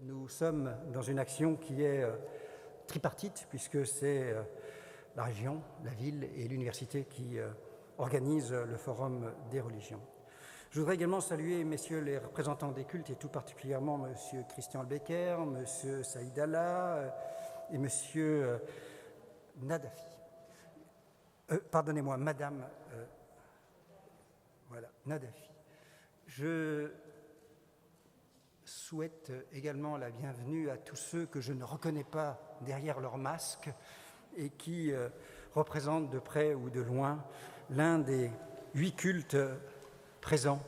Nous sommes dans une action qui est tripartite, puisque c'est la région, la ville et l'université qui organisent le Forum des religions. Je voudrais également saluer messieurs les représentants des cultes, et tout particulièrement monsieur Christian Albecker, monsieur Saïd Allah et monsieur Nadafi. Pardonnez-moi, madame Nadafi. Je souhaite également la bienvenue à tous ceux que je ne reconnais pas derrière leur masque et qui représentent de près ou de loin l'un des 8 cultes présents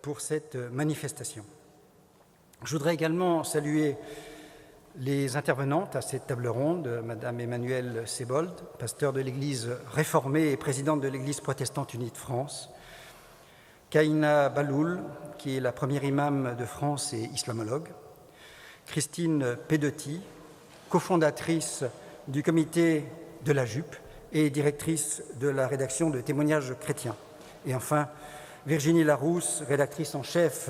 pour cette manifestation. Je voudrais également saluer les intervenantes à cette table ronde, Madame Emmanuelle Sebold, pasteur de l'Église réformée et présidente de l'Église protestante unie de France, Kaina Baloul, qui est la première imam de France et islamologue, Christine Pedotti, cofondatrice du comité de la Jupe et directrice de la rédaction de Témoignages chrétiens, et enfin Virginie Larousse, rédactrice en chef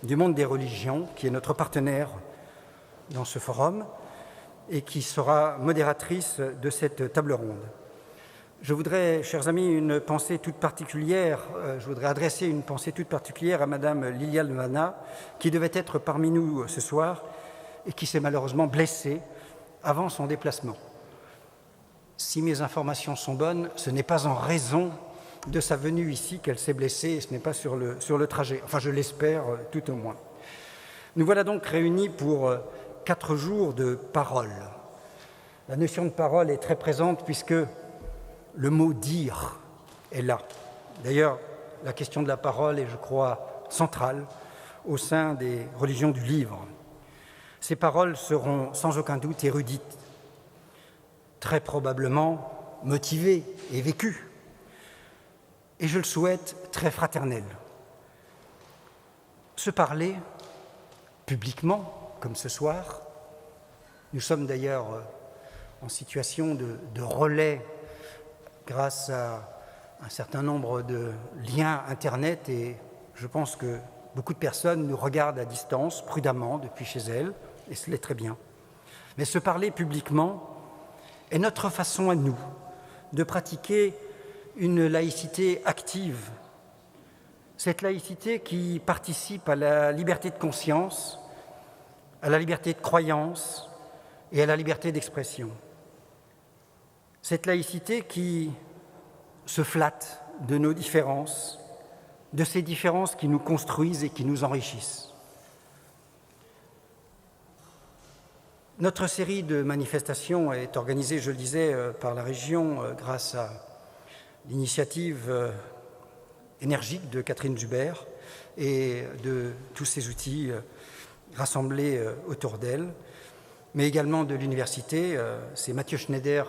du Monde des religions, qui est notre partenaire dans ce forum et qui sera modératrice de cette table ronde. Je voudrais, chers amis, je voudrais adresser une pensée toute particulière à Madame Liliane Vanna, qui devait être parmi nous ce soir et qui s'est malheureusement blessée avant son déplacement. Si mes informations sont bonnes, ce n'est pas en raison de sa venue ici qu'elle s'est blessée, et ce n'est pas sur le trajet. Enfin, je l'espère tout au moins. Nous voilà donc réunis pour 4 jours de parole. La notion de parole est très présente puisque le mot « dire » est là. D'ailleurs, la question de la parole est, je crois, centrale au sein des religions du livre. Ces paroles seront sans aucun doute érudites, très probablement motivées et vécues, et je le souhaite, très fraternelles. Se parler publiquement, comme ce soir, nous sommes d'ailleurs en situation de relais grâce à un certain nombre de liens Internet, et je pense que beaucoup de personnes nous regardent à distance, prudemment, depuis chez elles, et cela est très bien. Mais se parler publiquement est notre façon à nous de pratiquer une laïcité active, cette laïcité qui participe à la liberté de conscience, à la liberté de croyance et à la liberté d'expression. Cette laïcité qui se flatte de nos différences, de ces différences qui nous construisent et qui nous enrichissent. Notre série de manifestations est organisée, je le disais, par la région grâce à l'initiative énergique de Catherine Zuber et de tous ces outils rassemblés autour d'elle, mais également de l'université. C'est Mathieu Schneider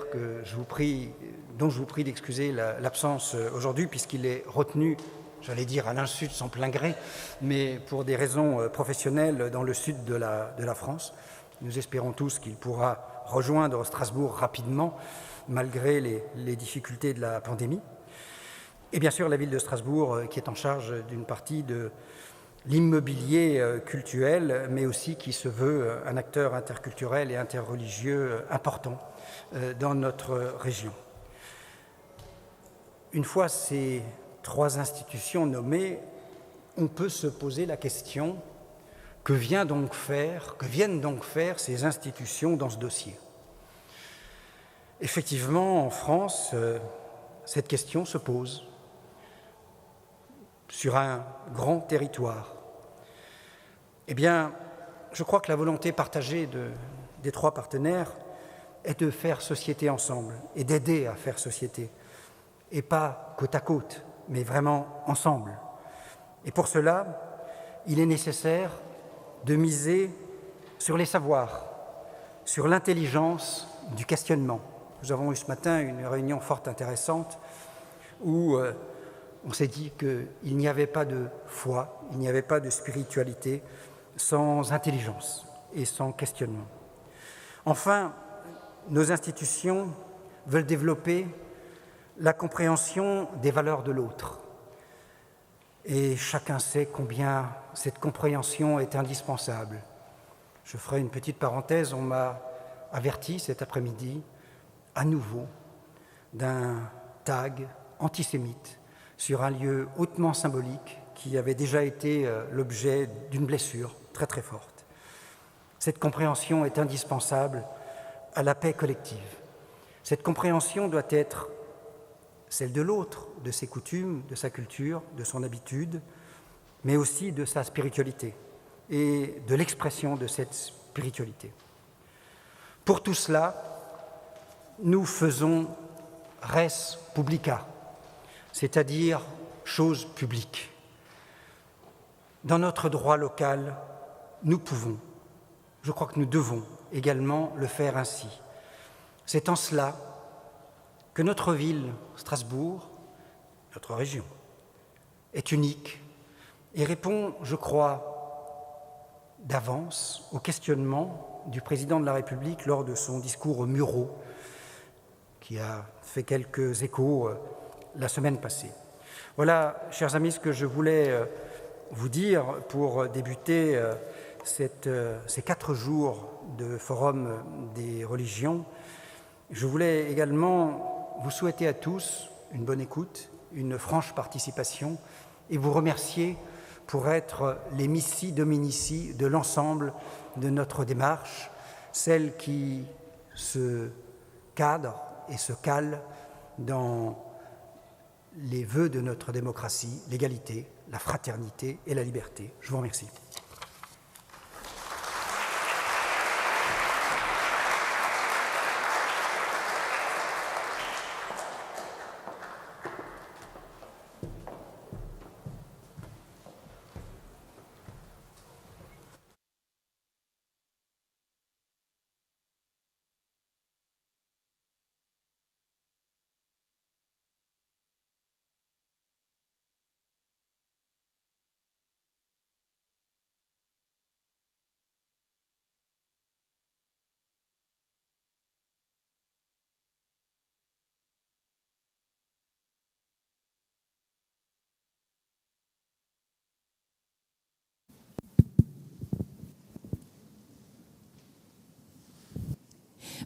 dont je vous prie d'excuser l'absence aujourd'hui, puisqu'il est retenu, j'allais dire à l'insu de son plein gré, mais pour des raisons professionnelles dans le sud de la France. Nous espérons tous qu'il pourra rejoindre Strasbourg rapidement, malgré les difficultés de la pandémie. Et bien sûr, la ville de Strasbourg, qui est en charge d'une partie de l'immobilier cultuel, mais aussi qui se veut un acteur interculturel et interreligieux important dans notre région. Une fois ces 3 institutions nommées, on peut se poser la question: que viennent donc faire ces institutions dans ce dossier? Effectivement, en France, cette question se pose sur un grand territoire. Eh bien, je crois que la volonté partagée des 3 partenaires est de faire société ensemble et d'aider à faire société, et pas côte à côte, mais vraiment ensemble. Et pour cela, il est nécessaire de miser sur les savoirs, sur l'intelligence du questionnement. Nous avons eu ce matin une réunion fort intéressante où on s'est dit qu'il n'y avait pas de foi, il n'y avait pas de spiritualité sans intelligence et sans questionnement. Enfin, nos institutions veulent développer la compréhension des valeurs de l'autre. Et chacun sait combien cette compréhension est indispensable Je ferai une petite parenthèse, on m'a averti cet après-midi, à nouveau, d'un tag antisémite sur un lieu hautement symbolique qui avait déjà été l'objet d'une blessure très très forte. Cette compréhension est indispensable à la paix collective. Cette compréhension doit être celle de l'autre, de ses coutumes, de sa culture, de son habitude, mais aussi de sa spiritualité et de l'expression de cette spiritualité. Pour tout cela, nous faisons res publica, c'est-à-dire chose publique. Dans notre droit local, nous pouvons, je crois que nous devons également le faire ainsi. C'est en cela que notre ville, Strasbourg, notre région, est unique et répond, je crois, d'avance au questionnement du président de la République lors de son discours aux Mureaux, qui a fait quelques échos la semaine passée. Voilà, chers amis, ce que je voulais vous dire pour débuter ces 4 jours de Forum des religions. Je voulais également vous souhaiter à tous une bonne écoute, une franche participation et vous remercier pour être les missi dominici de l'ensemble de notre démarche, celle qui se cadre et se cale dans les vœux de notre démocratie, l'égalité, la fraternité et la liberté. Je vous remercie.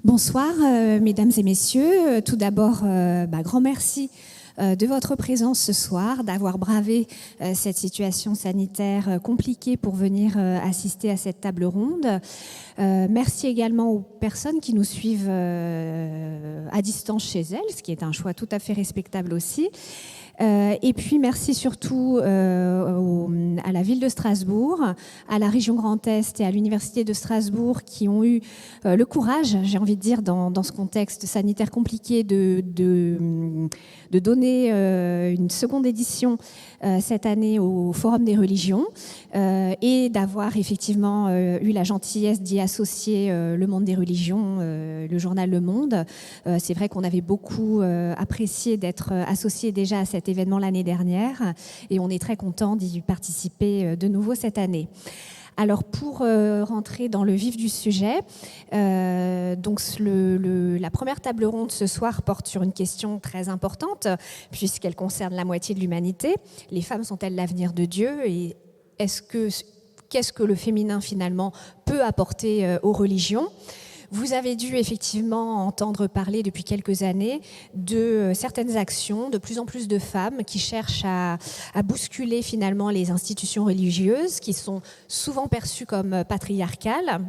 Bonsoir, mesdames et messieurs. Tout d'abord, grand merci de votre présence ce soir, d'avoir bravé cette situation sanitaire compliquée pour venir assister à cette table ronde. Merci également aux personnes qui nous suivent à distance chez elles, ce qui est un choix tout à fait respectable aussi. Et puis merci surtout à la ville de Strasbourg, à la région Grand Est et à l'université de Strasbourg qui ont eu le courage, j'ai envie de dire, dans ce contexte sanitaire compliqué de donner une seconde édition cette année au Forum des religions et d'avoir effectivement eu la gentillesse d'y associer le Monde des religions, le journal Le Monde. C'est vrai qu'on avait beaucoup apprécié d'être associé déjà à cet événement l'année dernière et on est très content d'y participer de nouveau cette année. Alors pour rentrer dans le vif du sujet, donc la première table ronde ce soir porte sur une question très importante puisqu'elle concerne la moitié de l'humanité. Les femmes sont-elles l'avenir de Dieu et qu'est-ce que le féminin finalement peut apporter aux religions ? Vous avez dû effectivement entendre parler depuis quelques années de certaines actions, de plus en plus de femmes qui cherchent à bousculer finalement les institutions religieuses qui sont souvent perçues comme patriarcales.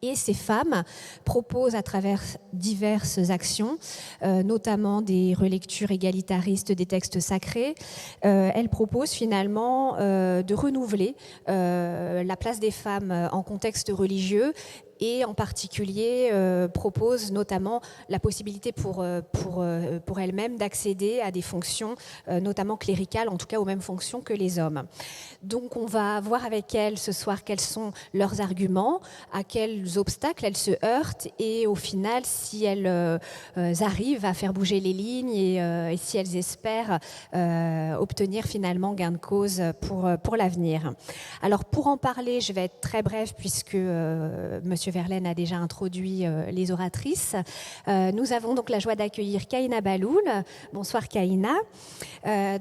Et ces femmes proposent à travers diverses actions, notamment des relectures égalitaristes des textes sacrés, elles proposent finalement de renouveler la place des femmes en contexte religieux et en particulier propose notamment la possibilité pour elles-mêmes d'accéder à des fonctions notamment cléricales, en tout cas aux mêmes fonctions que les hommes. Donc on va voir avec elles ce soir quels sont leurs arguments, à quels obstacles elles se heurtent et au final si elles arrivent à faire bouger les lignes et si elles espèrent obtenir finalement gain de cause pour l'avenir. Alors pour en parler, je vais être très brève puisque Monsieur Verlaine a déjà introduit les oratrices. Nous avons donc la joie d'accueillir Kaïna Balloul. Bonsoir Kaïna.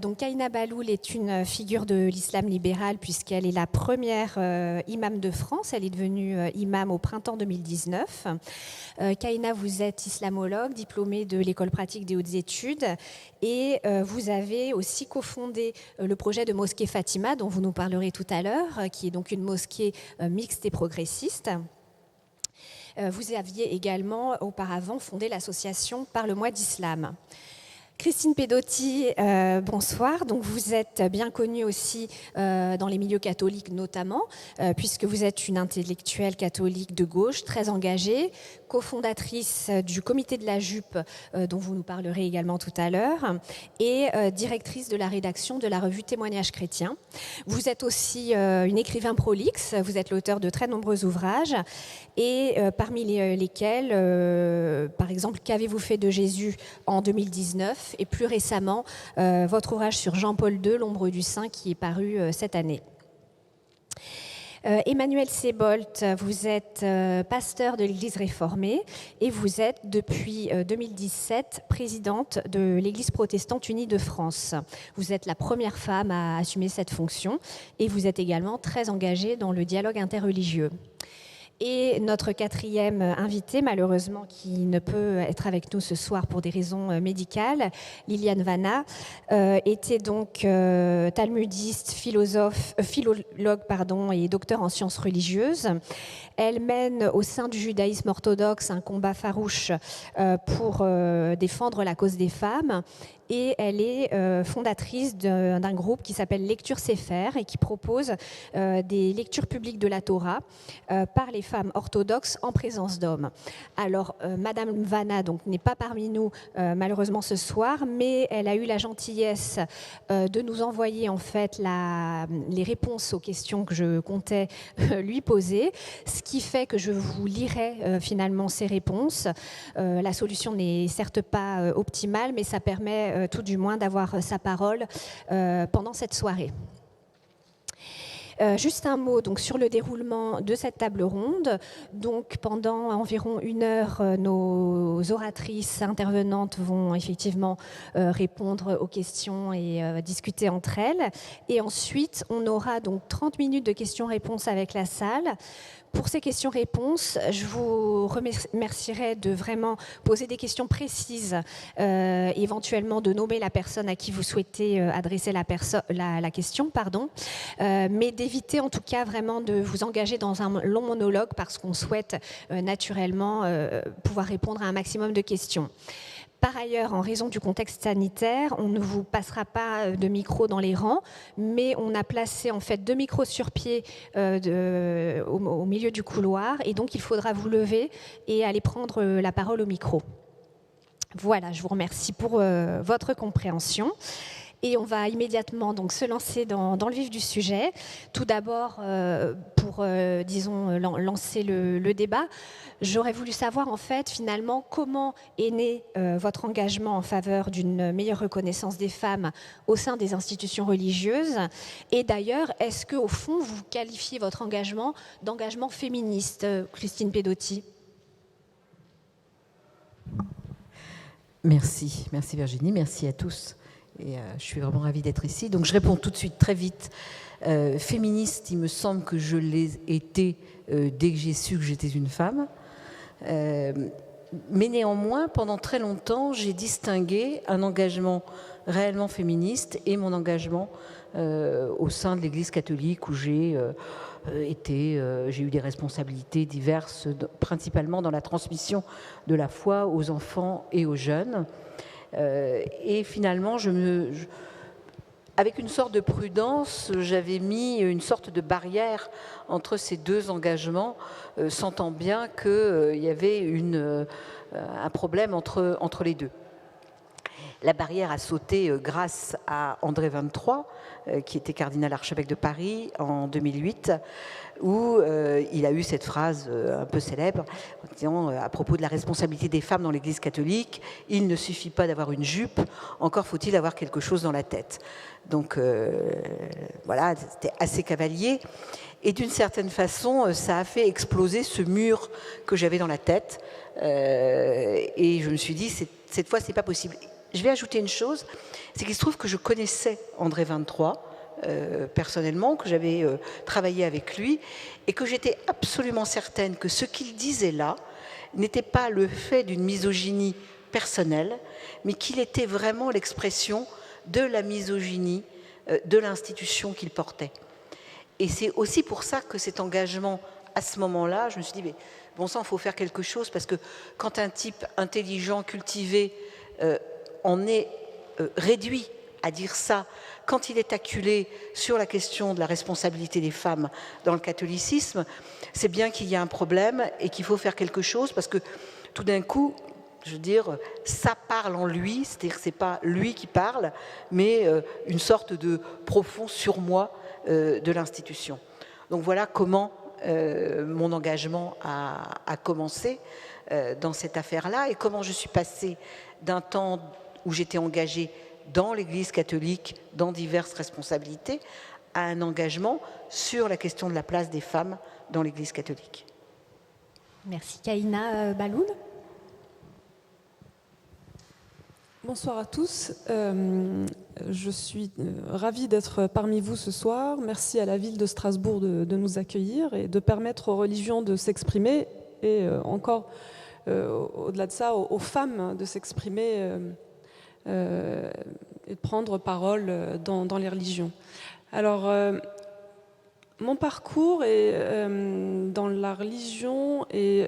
Donc Kaïna Balloul est une figure de l'islam libéral puisqu'elle est la première imam de France. Elle est devenue imam au printemps 2019. Kaïna, vous êtes islamologue, diplômée de l'école pratique des hautes études et vous avez aussi cofondé le projet de Mosquée Fatima dont vous nous parlerez tout à l'heure, qui est donc une mosquée mixte et progressiste. Vous aviez également auparavant fondé l'association Par le mois d'islam. Christine Pedotti, bonsoir. Donc vous êtes bien connue aussi dans les milieux catholiques notamment, puisque vous êtes une intellectuelle catholique de gauche très engagée, cofondatrice du comité de la jupe, dont vous nous parlerez également tout à l'heure, et directrice de la rédaction de la revue Témoignages chrétiens. Vous êtes aussi une écrivain prolixe, vous êtes l'auteur de très nombreux ouvrages, et parmi lesquels, par exemple, Qu'avez-vous fait de Jésus en 2019 et plus récemment, votre ouvrage sur Jean-Paul II, L'ombre du Saint, qui est paru cette année. Emmanuel Sebolt, vous êtes pasteur de l'Église réformée et vous êtes depuis 2017 présidente de l'Église protestante unie de France. Vous êtes la première femme à assumer cette fonction et vous êtes également très engagée dans le dialogue interreligieux. Et notre quatrième invitée, malheureusement, qui ne peut être avec nous ce soir pour des raisons médicales, Liliane Vanna, était donc talmudiste, philologue et docteur en sciences religieuses. Elle mène au sein du judaïsme orthodoxe un combat farouche pour défendre la cause des femmes. Et elle est fondatrice d'un groupe qui s'appelle Lecture Sefer et qui propose des lectures publiques de la Torah par les femmes orthodoxes en présence d'hommes. Alors, Madame Vanna n'est pas parmi nous malheureusement ce soir, mais elle a eu la gentillesse de nous envoyer en fait les réponses aux questions que je comptais lui poser, ce qui fait que je vous lirai finalement ces réponses. La solution n'est certes pas optimale, mais ça permet tout du moins d'avoir sa parole pendant cette soirée. Juste un mot donc, sur le déroulement de cette table ronde. Donc, pendant environ 1 heure, nos oratrices intervenantes vont effectivement répondre aux questions et discuter entre elles. Et ensuite, on aura donc 30 minutes de questions-réponses avec la salle. Pour ces questions-réponses, je vous remercierai de vraiment poser des questions précises, éventuellement de nommer la personne à qui vous souhaitez adresser la question, mais d'éviter en tout cas vraiment de vous engager dans un long monologue parce qu'on souhaite naturellement pouvoir répondre à un maximum de questions. Par ailleurs, en raison du contexte sanitaire, on ne vous passera pas de micro dans les rangs, mais on a placé en fait 2 micros sur pied au milieu du couloir, et donc il faudra vous lever et aller prendre la parole au micro. Voilà, je vous remercie pour votre compréhension. Et on va immédiatement donc se lancer dans le vif du sujet. Tout d'abord, pour lancer le débat, j'aurais voulu savoir en fait finalement comment est né votre engagement en faveur d'une meilleure reconnaissance des femmes au sein des institutions religieuses. Et d'ailleurs, est-ce qu'au fond, vous qualifiez votre engagement d'engagement féministe, Christine Pedotti ? Merci Virginie, merci à tous. Et je suis vraiment ravie d'être ici. Donc je réponds tout de suite, très vite. Féministe, il me semble que je l'ai été dès que j'ai su que j'étais une femme. Mais néanmoins, pendant très longtemps, j'ai distingué un engagement réellement féministe et mon engagement au sein de l'Église catholique où j'ai eu des responsabilités diverses, principalement dans la transmission de la foi aux enfants et aux jeunes. Et finalement, avec une sorte de prudence, j'avais mis une sorte de barrière entre ces deux engagements, sentant bien qu'il y avait un problème entre les deux. La barrière a sauté grâce à André XXIII, qui était cardinal archevêque de Paris en 2008, où il a eu cette phrase un peu célèbre, en disant à propos de la responsabilité des femmes dans l'Église catholique, il ne suffit pas d'avoir une jupe, encore faut-il avoir quelque chose dans la tête. Donc voilà, c'était assez cavalier. Et d'une certaine façon, ça a fait exploser ce mur que j'avais dans la tête. Et je me suis dit, cette fois, c'est pas possible. Je vais ajouter une chose, c'est qu'il se trouve que je connaissais André XXIII, personnellement, que j'avais travaillé avec lui, et que j'étais absolument certaine que ce qu'il disait là n'était pas le fait d'une misogynie personnelle, mais qu'il était vraiment l'expression de la misogynie de l'institution qu'il portait. Et c'est aussi pour ça que cet engagement, à ce moment-là, je me suis dit, mais bon sang, il faut faire quelque chose, parce que quand un type intelligent, cultivé, en est réduit à dire ça, quand il est acculé sur la question de la responsabilité des femmes dans le catholicisme, c'est bien qu'il y a un problème et qu'il faut faire quelque chose, parce que tout d'un coup, je veux dire, ça parle en lui, c'est-à-dire que ce n'est pas lui qui parle, mais une sorte de profond surmoi de l'institution. Donc voilà comment mon engagement a commencé dans cette affaire-là, et comment je suis passée d'un temps où j'étais engagée dans l'Église catholique, dans diverses responsabilités, à un engagement sur la question de la place des femmes dans l'Église catholique. Merci. Kaïna Baloul. Bonsoir à tous. Je suis ravie d'être parmi vous ce soir. Merci à la ville de Strasbourg de nous accueillir et de permettre aux religions de s'exprimer, et encore au-delà de ça, aux femmes de s'exprimer et de prendre parole dans les religions. Alors, mon parcours est dans la religion et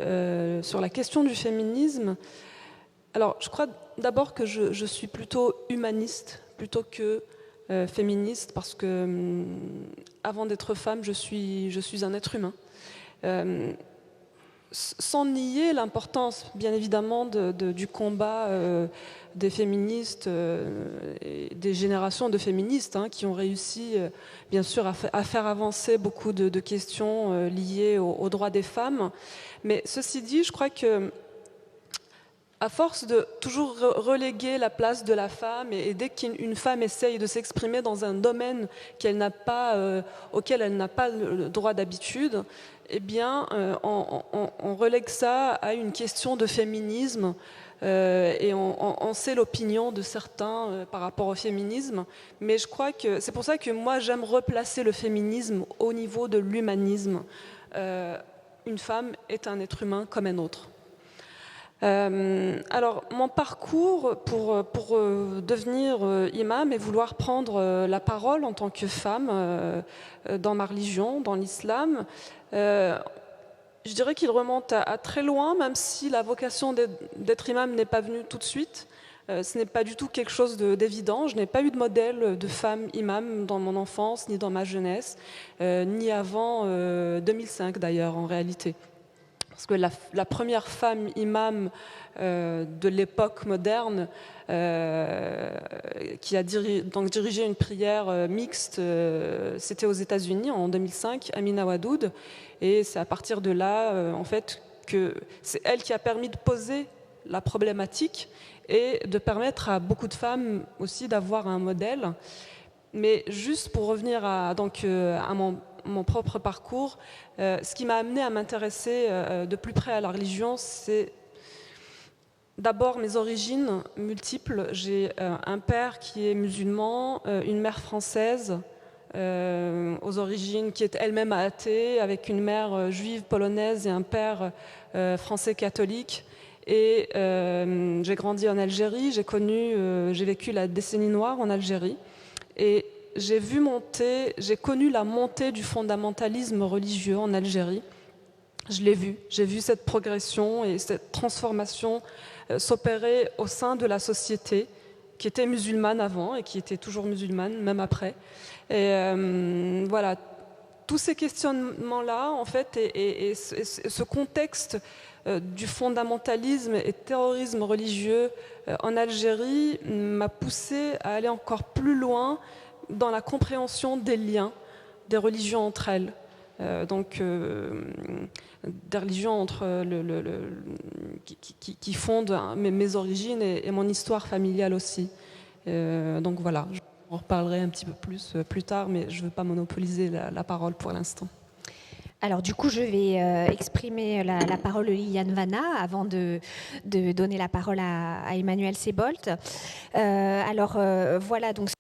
sur la question du féminisme. Alors, je crois d'abord que je suis plutôt humaniste plutôt que féministe, parce que avant d'être femme, je suis un être humain. Sans nier l'importance, bien évidemment, du combat des féministes et des générations de féministes qui ont réussi, bien sûr, à faire avancer beaucoup de questions liées aux droits des femmes. Mais ceci dit, je crois que à force de toujours reléguer la place de la femme, et dès qu'une femme essaye de s'exprimer dans un domaine auquel elle n'a pas le droit d'habitude, eh bien, on relègue ça à une question de féminisme, et on sait l'opinion de certains par rapport au féminisme. Mais je crois que c'est pour ça que moi, j'aime replacer le féminisme au niveau de l'humanisme. Une femme est un être humain comme un autre. Alors, mon parcours pour devenir imam et vouloir prendre la parole en tant que femme dans ma religion, dans l'islam, je dirais qu'il remonte à très loin, même si la vocation d'être imam n'est pas venue tout de suite. Ce n'est pas du tout quelque chose d'évident. Je n'ai pas eu de modèle de femme imam dans mon enfance, ni dans ma jeunesse, ni avant 2005 d'ailleurs, en réalité. Parce que la première femme imam de l'époque moderne qui a dirigé une prière mixte, c'était aux États-Unis en 2005, Amina Wadud. Et c'est à partir de là, en fait, que c'est elle qui a permis de poser la problématique et de permettre à beaucoup de femmes aussi d'avoir un modèle. Mais juste pour revenir à mon propre parcours, ce qui m'a amené à m'intéresser de plus près à la religion, c'est d'abord mes origines multiples. J'ai un père qui est musulman, une mère française aux origines qui est elle-même athée, avec une mère juive polonaise et un père français catholique. Et j'ai grandi en Algérie, j'ai vécu la décennie noire en Algérie. Et j'ai connu la montée du fondamentalisme religieux en Algérie. Je l'ai vu, j'ai vu cette progression et cette transformation s'opérer au sein de la société qui était musulmane avant et qui était toujours musulmane, même après. Et voilà, tous ces questionnements-là, en fait, et ce contexte du fondamentalisme et terrorisme religieux en Algérie m'a poussé à aller encore plus loin dans la compréhension des liens des religions entre elles. Des religions qui fondent mes origines et mon histoire familiale aussi. Donc voilà, j'en reparlerai un petit peu plus tard, mais je ne veux pas monopoliser la parole pour l'instant. Alors du coup, je vais exprimer la parole de Liliane Vanna avant de donner la parole à Emmanuel Sebolt. Voilà donc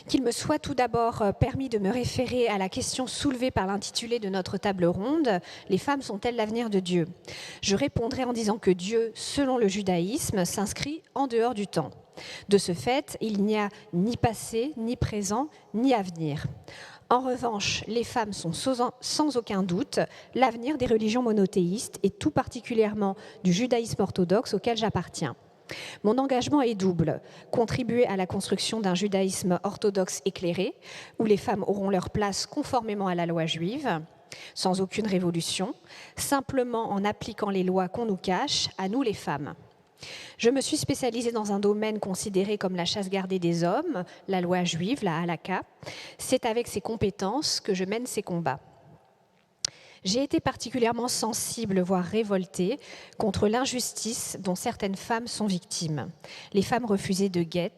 qu'il me soit tout d'abord permis de me référer à la question soulevée par l'intitulé de notre table ronde « Les femmes sont-elles l'avenir de Dieu ?» Je répondrai en disant que Dieu, selon le judaïsme, s'inscrit en dehors du temps. De ce fait, il n'y a ni passé, ni présent, ni avenir. En revanche, les femmes sont sans aucun doute l'avenir des religions monothéistes et tout particulièrement du judaïsme orthodoxe auquel j'appartiens. Mon engagement est double, contribuer à la construction d'un judaïsme orthodoxe éclairé, où les femmes auront leur place conformément à la loi juive, sans aucune révolution, simplement en appliquant les lois qu'on nous cache, à nous les femmes. Je me suis spécialisée dans un domaine considéré comme la chasse gardée des hommes, la loi juive, la halakha. C'est avec ces compétences que je mène ces combats. J'ai été particulièrement sensible, voire révoltée, contre l'injustice dont certaines femmes sont victimes. Les femmes refusées de guet,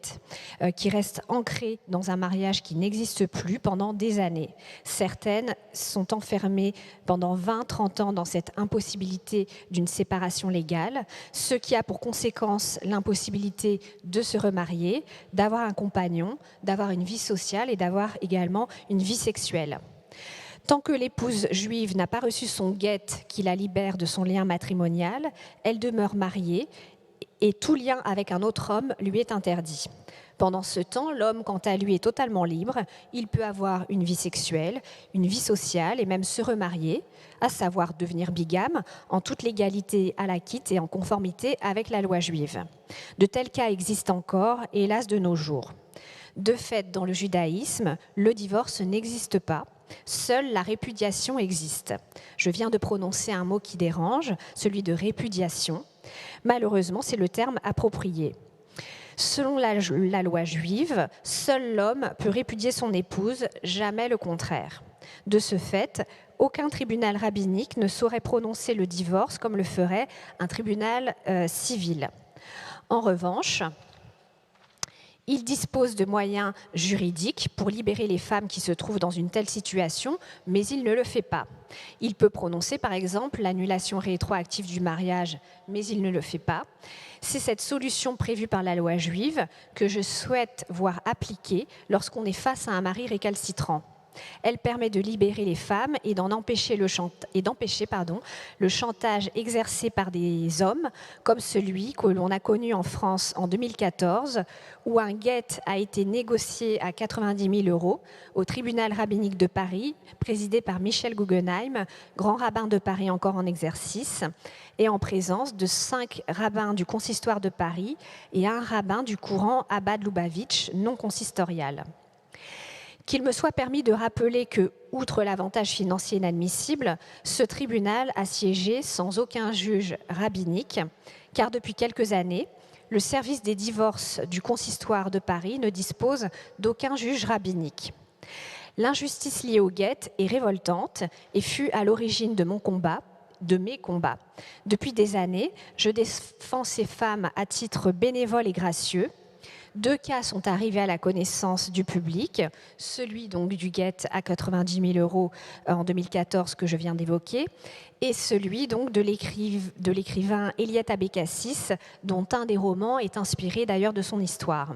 qui restent ancrées dans un mariage qui n'existe plus pendant des années. Certaines sont enfermées pendant 20-30 ans dans cette impossibilité d'une séparation légale, ce qui a pour conséquence l'impossibilité de se remarier, d'avoir un compagnon, d'avoir une vie sociale et d'avoir également une vie sexuelle. Tant que l'épouse juive n'a pas reçu son guet qui la libère de son lien matrimonial, elle demeure mariée et tout lien avec un autre homme lui est interdit. Pendant ce temps, l'homme, quant à lui, est totalement libre. Il peut avoir une vie sexuelle, une vie sociale et même se remarier, à savoir devenir bigame, en toute légalité à la quitte et en conformité avec la loi juive. De tels cas existent encore, hélas, de nos jours. De fait, dans le judaïsme, le divorce n'existe pas. Seule la répudiation existe. Je viens de prononcer un mot qui dérange, celui de répudiation. Malheureusement, c'est le terme approprié. Selon la loi juive, seul l'homme peut répudier son épouse, jamais le contraire. De ce fait, aucun tribunal rabbinique ne saurait prononcer le divorce comme le ferait un tribunal civil. En revanche, il dispose de moyens juridiques pour libérer les femmes qui se trouvent dans une telle situation, mais il ne le fait pas. Il peut prononcer, par exemple, l'annulation rétroactive du mariage, mais il ne le fait pas. C'est cette solution prévue par la loi juive que je souhaite voir appliquée lorsqu'on est face à un mari récalcitrant. Elle permet de libérer les femmes et d'empêcher le chantage exercé par des hommes, comme celui que l'on a connu en France en 2014, où un guet a été négocié à 90 000 € au tribunal rabbinique de Paris, présidé par Michel Guggenheim, grand rabbin de Paris encore en exercice, et en présence de 5 rabbins du consistoire de Paris et un rabbin du courant Abad Lubavitch, non consistorial. Qu'il me soit permis de rappeler que, outre l'avantage financier inadmissible, ce tribunal a siégé sans aucun juge rabbinique, car depuis quelques années, le service des divorces du consistoire de Paris ne dispose d'aucun juge rabbinique. L'injustice liée au guet est révoltante et fut à l'origine de mes combats. Depuis des années, je défends ces femmes à titre bénévole et gracieux. 2 cas sont arrivés à la connaissance du public, celui donc du guet à 90 000 € en 2014 que je viens d'évoquer, et celui donc de l'écrivain Eliette Abécassis, dont un des romans est inspiré d'ailleurs de son histoire.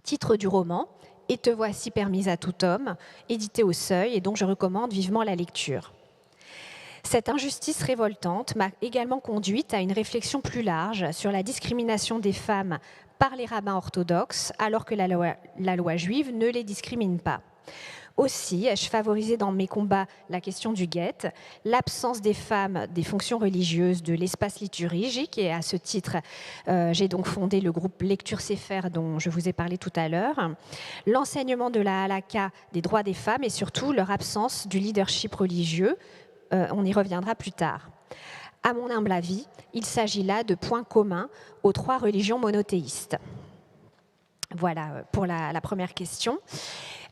Titre du roman, « Et te voici permise à tout homme », édité au Seuil et dont je recommande vivement la lecture. Cette injustice révoltante m'a également conduite à une réflexion plus large sur la discrimination des femmes par les rabbins orthodoxes, alors que la loi juive ne les discrimine pas. Aussi, ai-je favorisé dans mes combats la question du guet, l'absence des femmes des fonctions religieuses de l'espace liturgique, et à ce titre, j'ai donc fondé le groupe Lecture Sefer dont je vous ai parlé tout à l'heure, l'enseignement de la halakha des droits des femmes et surtout leur absence du leadership religieux. On y reviendra plus tard. À mon humble avis, il s'agit là de points communs aux 3 religions monothéistes. Voilà pour la première question.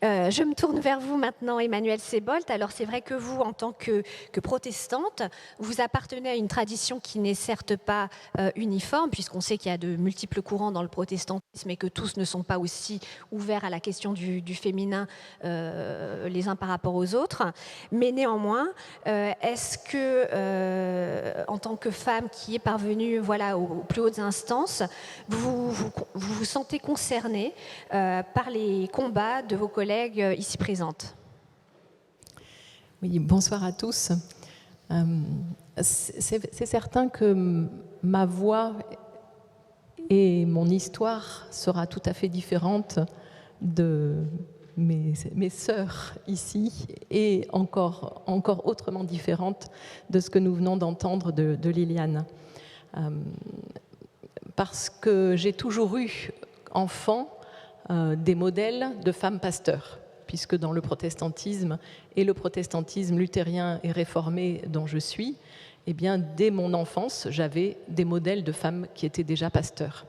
Je me tourne vers vous maintenant, Emmanuelle Sebold. Alors c'est vrai que vous, en tant que protestante, vous appartenez à une tradition qui n'est certes pas uniforme, puisqu'on sait qu'il y a de multiples courants dans le protestantisme et que tous ne sont pas aussi ouverts à la question du féminin les uns par rapport aux autres. Mais néanmoins, est-ce que, en tant que femme qui est parvenue aux plus hautes instances, vous vous sentez concernée par les combats de vos collègues ici présentes? Oui, bonsoir à tous. C'est certain que ma voix et mon histoire sera tout à fait différente de mes sœurs ici et encore autrement différente de ce que nous venons d'entendre de Liliane. Parce que j'ai toujours eu, enfant, des modèles de femmes pasteurs, puisque dans le protestantisme et le protestantisme luthérien et réformé dont je suis, eh bien, dès mon enfance, j'avais des modèles de femmes qui étaient déjà pasteurs.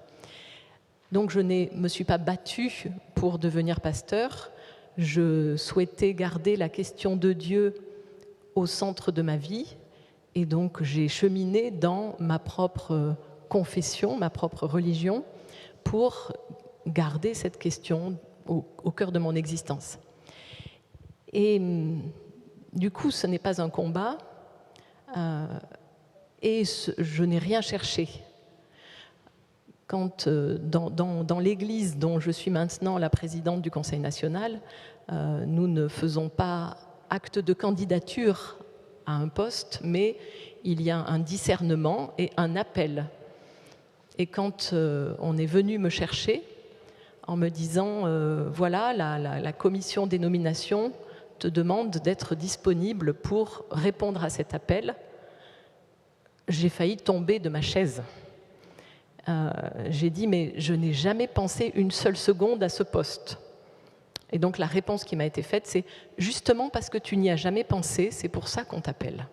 Donc je ne me suis pas battue pour devenir pasteur, je souhaitais garder la question de Dieu au centre de ma vie, et donc j'ai cheminé dans ma propre confession, ma propre religion, pour garder cette question au cœur de mon existence. Et du coup, ce n'est pas un combat et je n'ai rien cherché. Quand dans l'Église dont je suis maintenant la présidente du Conseil national, nous ne faisons pas acte de candidature à un poste, mais il y a un discernement et un appel. Et quand on est venu me chercher, en me disant voilà, la commission des nominations te demande d'être disponible pour répondre à cet appel, j'ai failli tomber de ma chaise. J'ai dit mais je n'ai jamais pensé une seule seconde à ce poste. Et donc la réponse qui m'a été faite, c'est justement parce que tu n'y as jamais pensé, c'est pour ça qu'on t'appelle.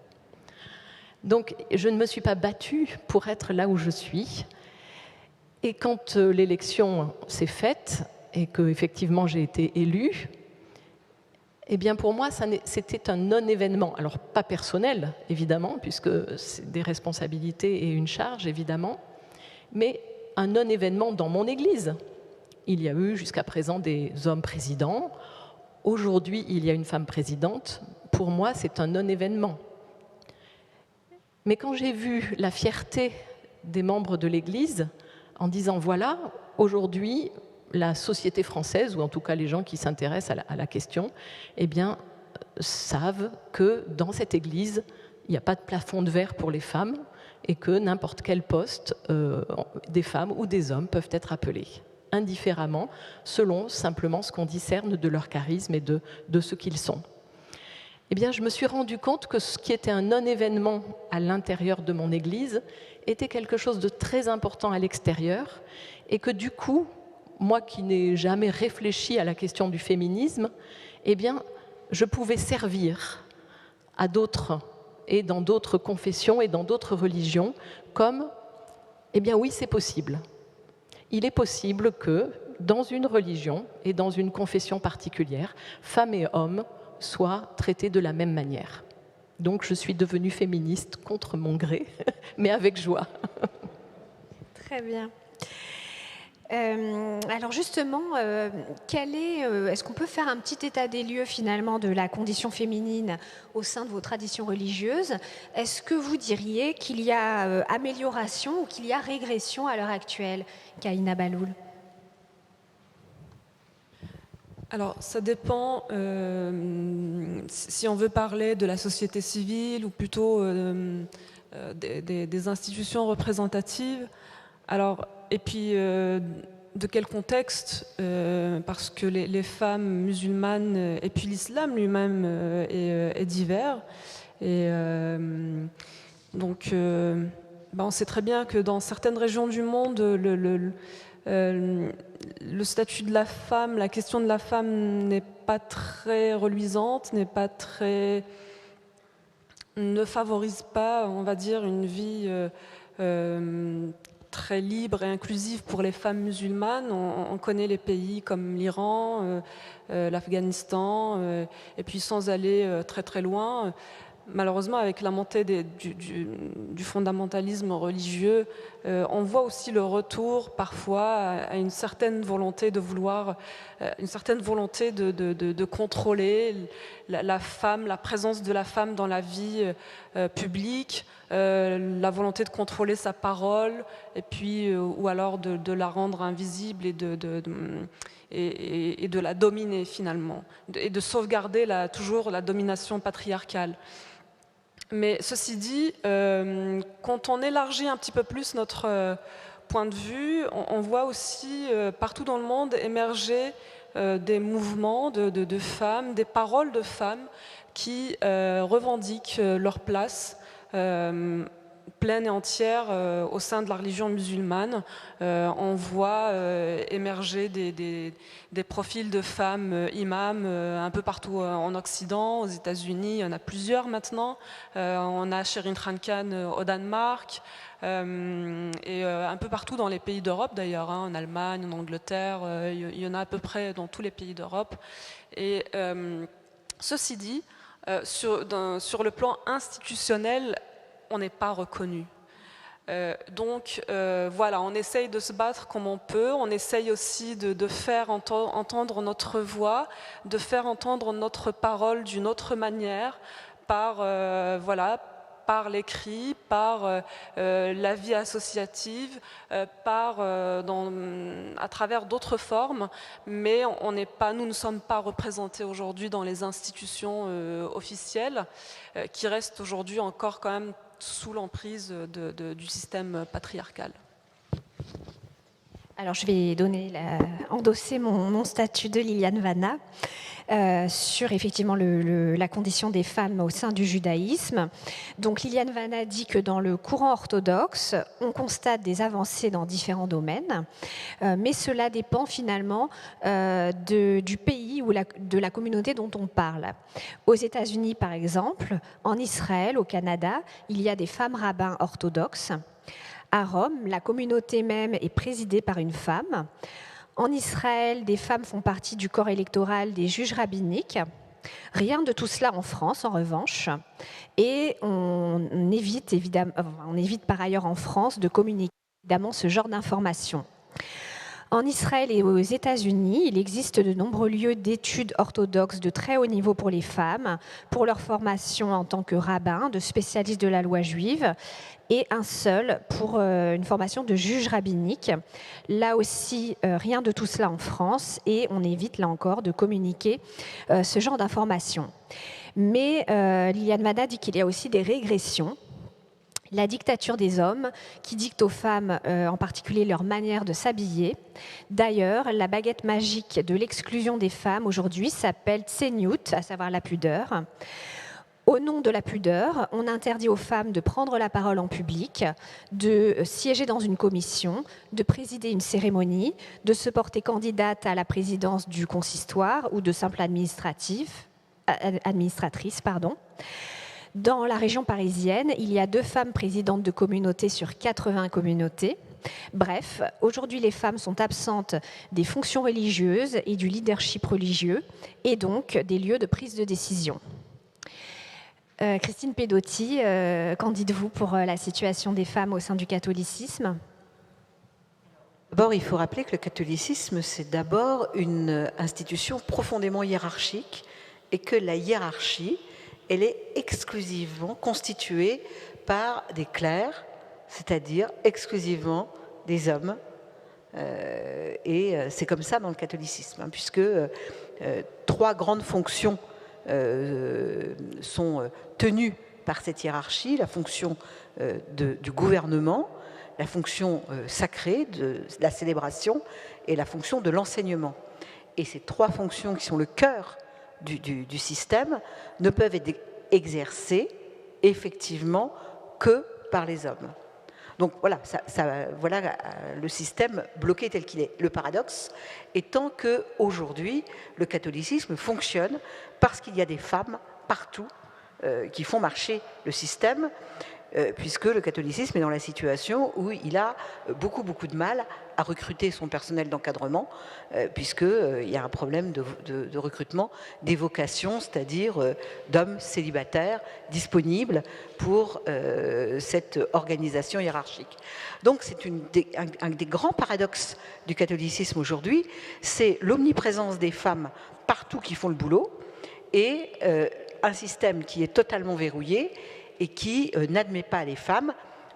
Donc je ne me suis pas battue pour être là où je suis. Et quand l'élection s'est faite et qu'effectivement j'ai été élue, eh bien pour moi c'était un non-événement. Alors pas personnel évidemment, puisque c'est des responsabilités et une charge évidemment, mais un non-événement dans mon Église. Il y a eu jusqu'à présent des hommes présidents. Aujourd'hui, il y a une femme présidente. Pour moi, c'est un non-événement. Mais quand j'ai vu la fierté des membres de l'Église, en disant voilà, aujourd'hui, la société française, ou en tout cas les gens qui s'intéressent à la question, eh bien, savent que dans cette Église, il n'y a pas de plafond de verre pour les femmes et que n'importe quel poste, des femmes ou des hommes peuvent être appelés, indifféremment, selon simplement ce qu'on discerne de leur charisme et de ce qu'ils sont. Eh bien, je me suis rendu compte que ce qui était un non-événement à l'intérieur de mon Église était quelque chose de très important à l'extérieur et que du coup, moi qui n'ai jamais réfléchi à la question du féminisme, eh bien, je pouvais servir à d'autres et dans d'autres confessions et dans d'autres religions comme, eh bien oui, c'est possible. Il est possible que dans une religion et dans une confession particulière, femmes et hommes soient traités de la même manière. Donc je suis devenue féministe contre mon gré, mais avec joie. Très bien. Alors justement, est-ce qu'on peut faire un petit état des lieux finalement de la condition féminine au sein de vos traditions religieuses? Est-ce que vous diriez qu'il y a amélioration ou qu'il y a régression à l'heure actuelle, Kahina Bahloul? Alors, ça dépend si on veut parler de la société civile ou plutôt des institutions représentatives. Alors, et puis, de quel contexte, parce que les femmes musulmanes et puis l'islam lui-même est divers. Et donc, on sait très bien que dans certaines régions du monde, le statut de la femme, la question de la femme n'est pas très reluisante, ne favorise pas, on va dire, une vie très libre et inclusive pour les femmes musulmanes. On connaît les pays comme l'Iran, l'Afghanistan, et puis sans aller très très loin. Malheureusement, avec la montée du fondamentalisme religieux, on voit aussi le retour parfois à une certaine volonté de vouloir, une certaine volonté de contrôler la femme, la présence de la femme dans la vie publique, la volonté de contrôler sa parole, et puis ou alors de la rendre invisible et de la dominer finalement, et de sauvegarder toujours la domination patriarcale. Mais ceci dit, quand on élargit un petit peu plus notre point de vue, on voit aussi partout dans le monde émerger des mouvements de femmes, des paroles de femmes qui revendiquent leur place pleine et entière au sein de la religion musulmane. On voit émerger des profils de femmes imams un peu partout en Occident, aux États-Unis, il y en a plusieurs maintenant. On a Sherin Khan au Danemark, et un peu partout dans les pays d'Europe d'ailleurs, en Allemagne, en Angleterre, il y en a à peu près dans tous les pays d'Europe. Et ceci dit, sur le plan institutionnel, on n'est pas reconnu. Donc voilà, on essaye de se battre comme on peut, on essaye aussi de faire entendre notre voix, de faire entendre notre parole d'une autre manière, par l'écrit, par la vie associative, à travers d'autres formes, mais nous ne sommes pas représentés aujourd'hui dans les institutions officielles, qui restent aujourd'hui encore quand même sous l'emprise du système patriarcal. Alors je vais endosser mon statut de Liliane Vanna sur effectivement la condition des femmes au sein du judaïsme. Donc Liliane Vanna dit que dans le courant orthodoxe, on constate des avancées dans différents domaines, mais cela dépend finalement du pays ou de la communauté dont on parle. Aux États-Unis par exemple, en Israël, au Canada, il y a des femmes rabbins orthodoxes. À Rome, la communauté même est présidée par une femme. En Israël, des femmes font partie du corps électoral des juges rabbiniques. Rien de tout cela en France, en revanche. Et on évite par ailleurs en France de communiquer évidemment ce genre d'informations. En Israël et aux États-Unis, il existe de nombreux lieux d'études orthodoxes de très haut niveau pour les femmes, pour leur formation en tant que rabbins, de spécialistes de la loi juive, et un seul pour une formation de juge rabbinique. Là aussi, rien de tout cela en France, et on évite, là encore, de communiquer ce genre d'informations. Mais Liliane Vanna dit qu'il y a aussi des régressions. La dictature des hommes qui dicte aux femmes, en particulier leur manière de s'habiller. D'ailleurs, la baguette magique de l'exclusion des femmes aujourd'hui s'appelle Tseniut, à savoir la pudeur. Au nom de la pudeur, on interdit aux femmes de prendre la parole en public, de siéger dans une commission, de présider une cérémonie, de se porter candidate à la présidence du consistoire ou de simple administratrice. Dans la région parisienne, il y a 2 femmes présidentes de communautés sur 80 communautés. Bref, aujourd'hui, les femmes sont absentes des fonctions religieuses et du leadership religieux, et donc des lieux de prise de décision. Christine Pedotti, qu'en dites-vous pour la situation des femmes au sein du catholicisme ? D'abord, il faut rappeler que le catholicisme, c'est d'abord une institution profondément hiérarchique, et que la hiérarchie, elle est exclusivement constituée par des clercs, c'est-à-dire exclusivement des hommes. Et c'est comme ça dans le catholicisme, puisque 3 grandes fonctions sont tenues par cette hiérarchie. La fonction du gouvernement, la fonction sacrée de la célébration et la fonction de l'enseignement. Et ces trois fonctions qui sont le cœur du système ne peuvent être exercées effectivement que par les hommes. Donc voilà, voilà le système bloqué tel qu'il est. Le paradoxe étant qu'aujourd'hui, le catholicisme fonctionne parce qu'il y a des femmes partout qui font marcher le système, puisque le catholicisme est dans la situation où il a beaucoup de mal à recruter son personnel d'encadrement, puisqu'il y a un problème de recrutement des vocations, c'est-à-dire d'hommes célibataires disponibles pour cette organisation hiérarchique. Donc c'est un des grands paradoxes du catholicisme aujourd'hui, c'est l'omniprésence des femmes partout qui font le boulot, et un système qui est totalement verrouillé et qui n'admet pas les femmes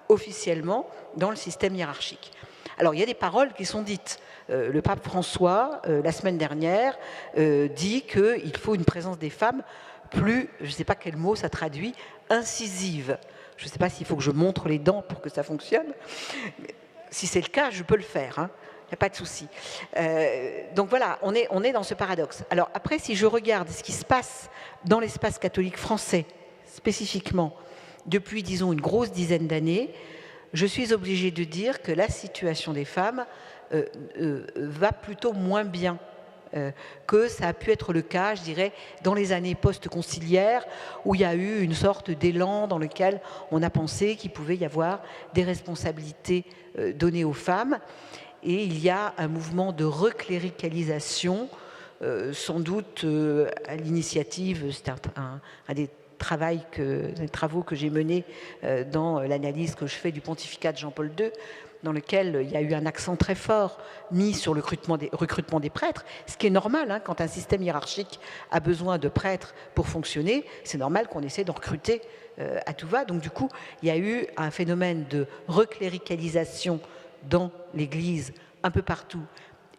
officiellement dans le système hiérarchique. Alors il y a des paroles qui sont dites. Le pape François, la semaine dernière, dit qu'il faut une présence des femmes plus, je ne sais pas quel mot ça traduit, incisive. Je ne sais pas s'il faut que je montre les dents pour que ça fonctionne. Si c'est le cas, je peux le faire, hein. Il n'y a pas de souci. Donc voilà, on est dans ce paradoxe. Alors après, si je regarde ce qui se passe dans l'espace catholique français, spécifiquement, depuis, disons, une grosse dizaine d'années, je suis obligée de dire que la situation des femmes va plutôt moins bien que ça a pu être le cas, je dirais, dans les années post-conciliaires, où il y a eu une sorte d'élan dans lequel on a pensé qu'il pouvait y avoir des responsabilités données aux femmes. Et il y a un mouvement de recléricalisation, sans doute à l'initiative, c'est un des travaux que j'ai menés dans l'analyse que je fais du pontificat de Jean-Paul II, dans lequel il y a eu un accent très fort mis sur le recrutement des prêtres, ce qui est normal, hein, quand un système hiérarchique a besoin de prêtres pour fonctionner, c'est normal qu'on essaie d'en recruter à tout va. Donc du coup, il y a eu un phénomène de recléricalisation dans l'Église un peu partout,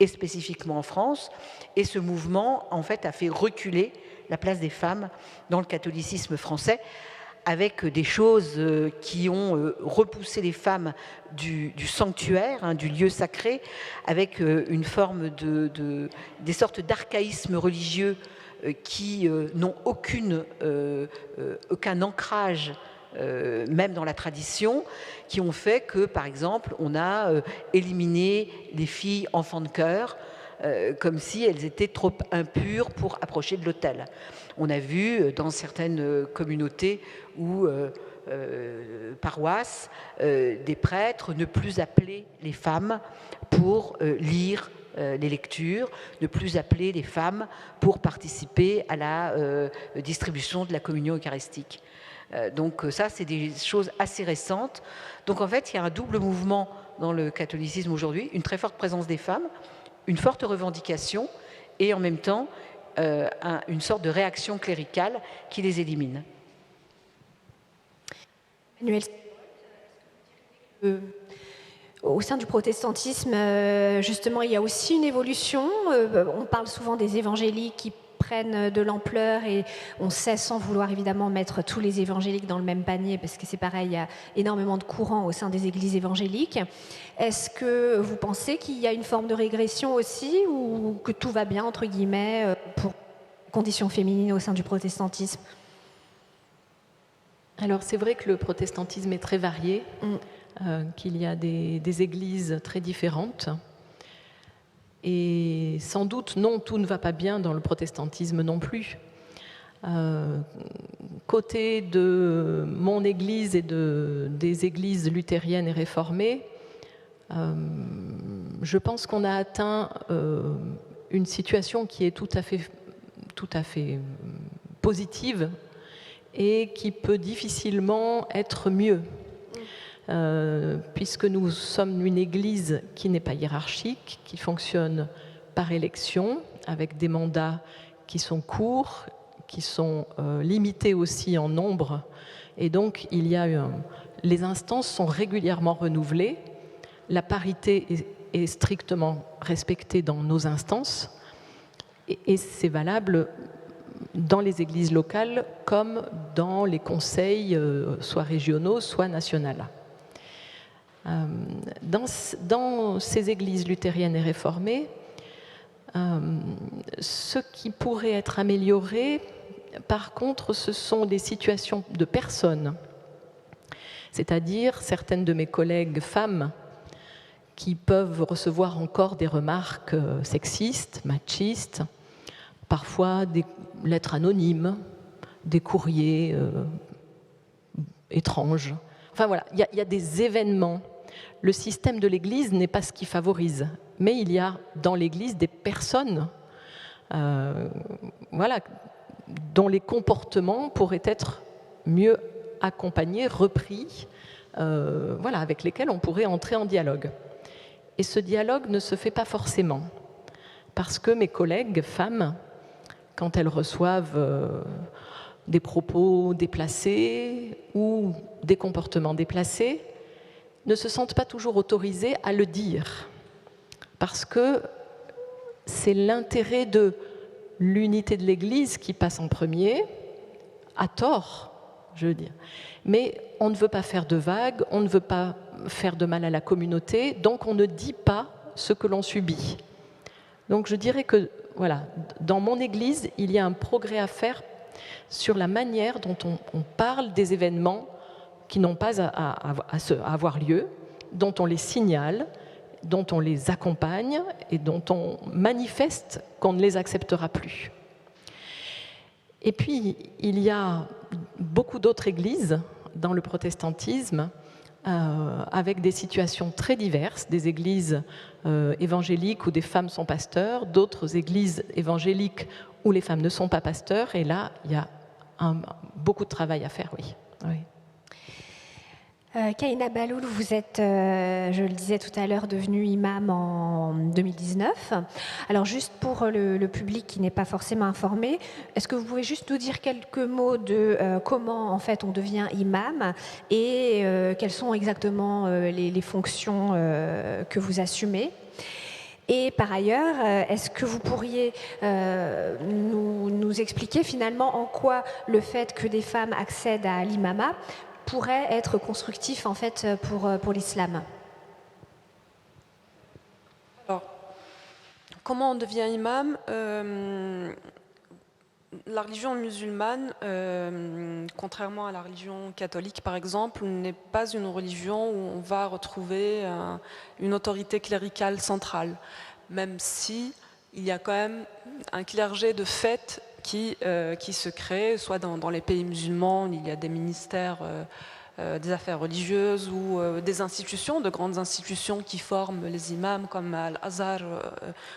et spécifiquement en France, et ce mouvement, en fait, a fait reculer la place des femmes dans le catholicisme français, avec des choses qui ont repoussé les femmes du sanctuaire, hein, du lieu sacré, avec une forme des sortes d'archaïsmes religieux qui n'ont aucun ancrage, même dans la tradition, qui ont fait que, par exemple, on a éliminé les filles enfants de chœur, comme si elles étaient trop impures pour approcher de l'autel. On a vu dans certaines communautés ou paroisses des prêtres ne plus appeler les femmes pour lire les lectures, ne plus appeler les femmes pour participer à la distribution de la communion eucharistique. Donc ça, c'est des choses assez récentes. Donc en fait, il y a un double mouvement dans le catholicisme aujourd'hui, une très forte présence des femmes, une forte revendication et en même temps une sorte de réaction cléricale qui les élimine. Manuel, au sein du protestantisme, justement, il y a aussi une évolution. On parle souvent des évangéliques qui prennent de l'ampleur et on sait, sans vouloir évidemment mettre tous les évangéliques dans le même panier, parce que c'est pareil, il y a énormément de courants au sein des églises évangéliques. Est-ce que vous pensez qu'il y a une forme de régression aussi, ou que tout va bien, entre guillemets, pour les conditions féminines au sein du protestantisme ? Alors c'est vrai que le protestantisme est très varié, qu'il y a des églises très différentes. Et sans doute, non, tout ne va pas bien dans le protestantisme non plus. Côté de mon église et des églises luthériennes et réformées, je pense qu'on a atteint une situation qui est tout à fait positive et qui peut difficilement être mieux. Puisque nous sommes une église qui n'est pas hiérarchique, qui fonctionne par élection, avec des mandats qui sont courts, qui sont limités aussi en nombre, et donc les instances sont régulièrement renouvelées, la parité est strictement respectée dans nos instances, et c'est valable dans les églises locales comme dans les conseils, soit régionaux, soit nationaux. Dans ces églises luthériennes et réformées, ce qui pourrait être amélioré, par contre, ce sont des situations de personnes, c'est-à-dire certaines de mes collègues femmes qui peuvent recevoir encore des remarques sexistes, machistes, parfois des lettres anonymes, des courriers étranges. Enfin voilà, il y a des événements. Le système de l'Église n'est pas ce qui favorise, mais il y a dans l'Église des personnes dont les comportements pourraient être mieux accompagnés, repris, avec lesquels on pourrait entrer en dialogue. Et ce dialogue ne se fait pas forcément, parce que mes collègues femmes, quand elles reçoivent des propos déplacés ou des comportements déplacés, ne se sentent pas toujours autorisées à le dire, parce que c'est l'intérêt de l'unité de l'Église qui passe en premier, à tort, je veux dire. Mais on ne veut pas faire de vagues, on ne veut pas faire de mal à la communauté, donc on ne dit pas ce que l'on subit. Donc je dirais que, voilà, dans mon Église, il y a un progrès à faire sur la manière dont on parle des événements qui n'ont pas à avoir lieu, dont on les signale, dont on les accompagne et dont on manifeste qu'on ne les acceptera plus. Et puis, il y a beaucoup d'autres églises dans le protestantisme avec des situations très diverses, des églises évangéliques où des femmes sont pasteurs, d'autres églises évangéliques où les femmes ne sont pas pasteurs, et là, il y a beaucoup de travail à faire, oui. Kahina Bahloul, vous êtes, je le disais tout à l'heure, devenue imam en 2019. Alors juste pour le public qui n'est pas forcément informé, est-ce que vous pouvez juste nous dire quelques mots de comment en fait on devient imam et quelles sont exactement les fonctions que vous assumez ? Et par ailleurs, est-ce que vous pourriez nous expliquer finalement en quoi le fait que des femmes accèdent à l'imama pourrait être constructif en fait pour l'islam? Alors, comment on devient imam? La religion musulmane, contrairement à la religion catholique par exemple, n'est pas une religion où on va retrouver une autorité cléricale centrale, même si il y a quand même un clergé de fait qui se crée, soit dans les pays musulmans, il y a des ministères des affaires religieuses ou des institutions, de grandes institutions qui forment les imams, comme Al-Azhar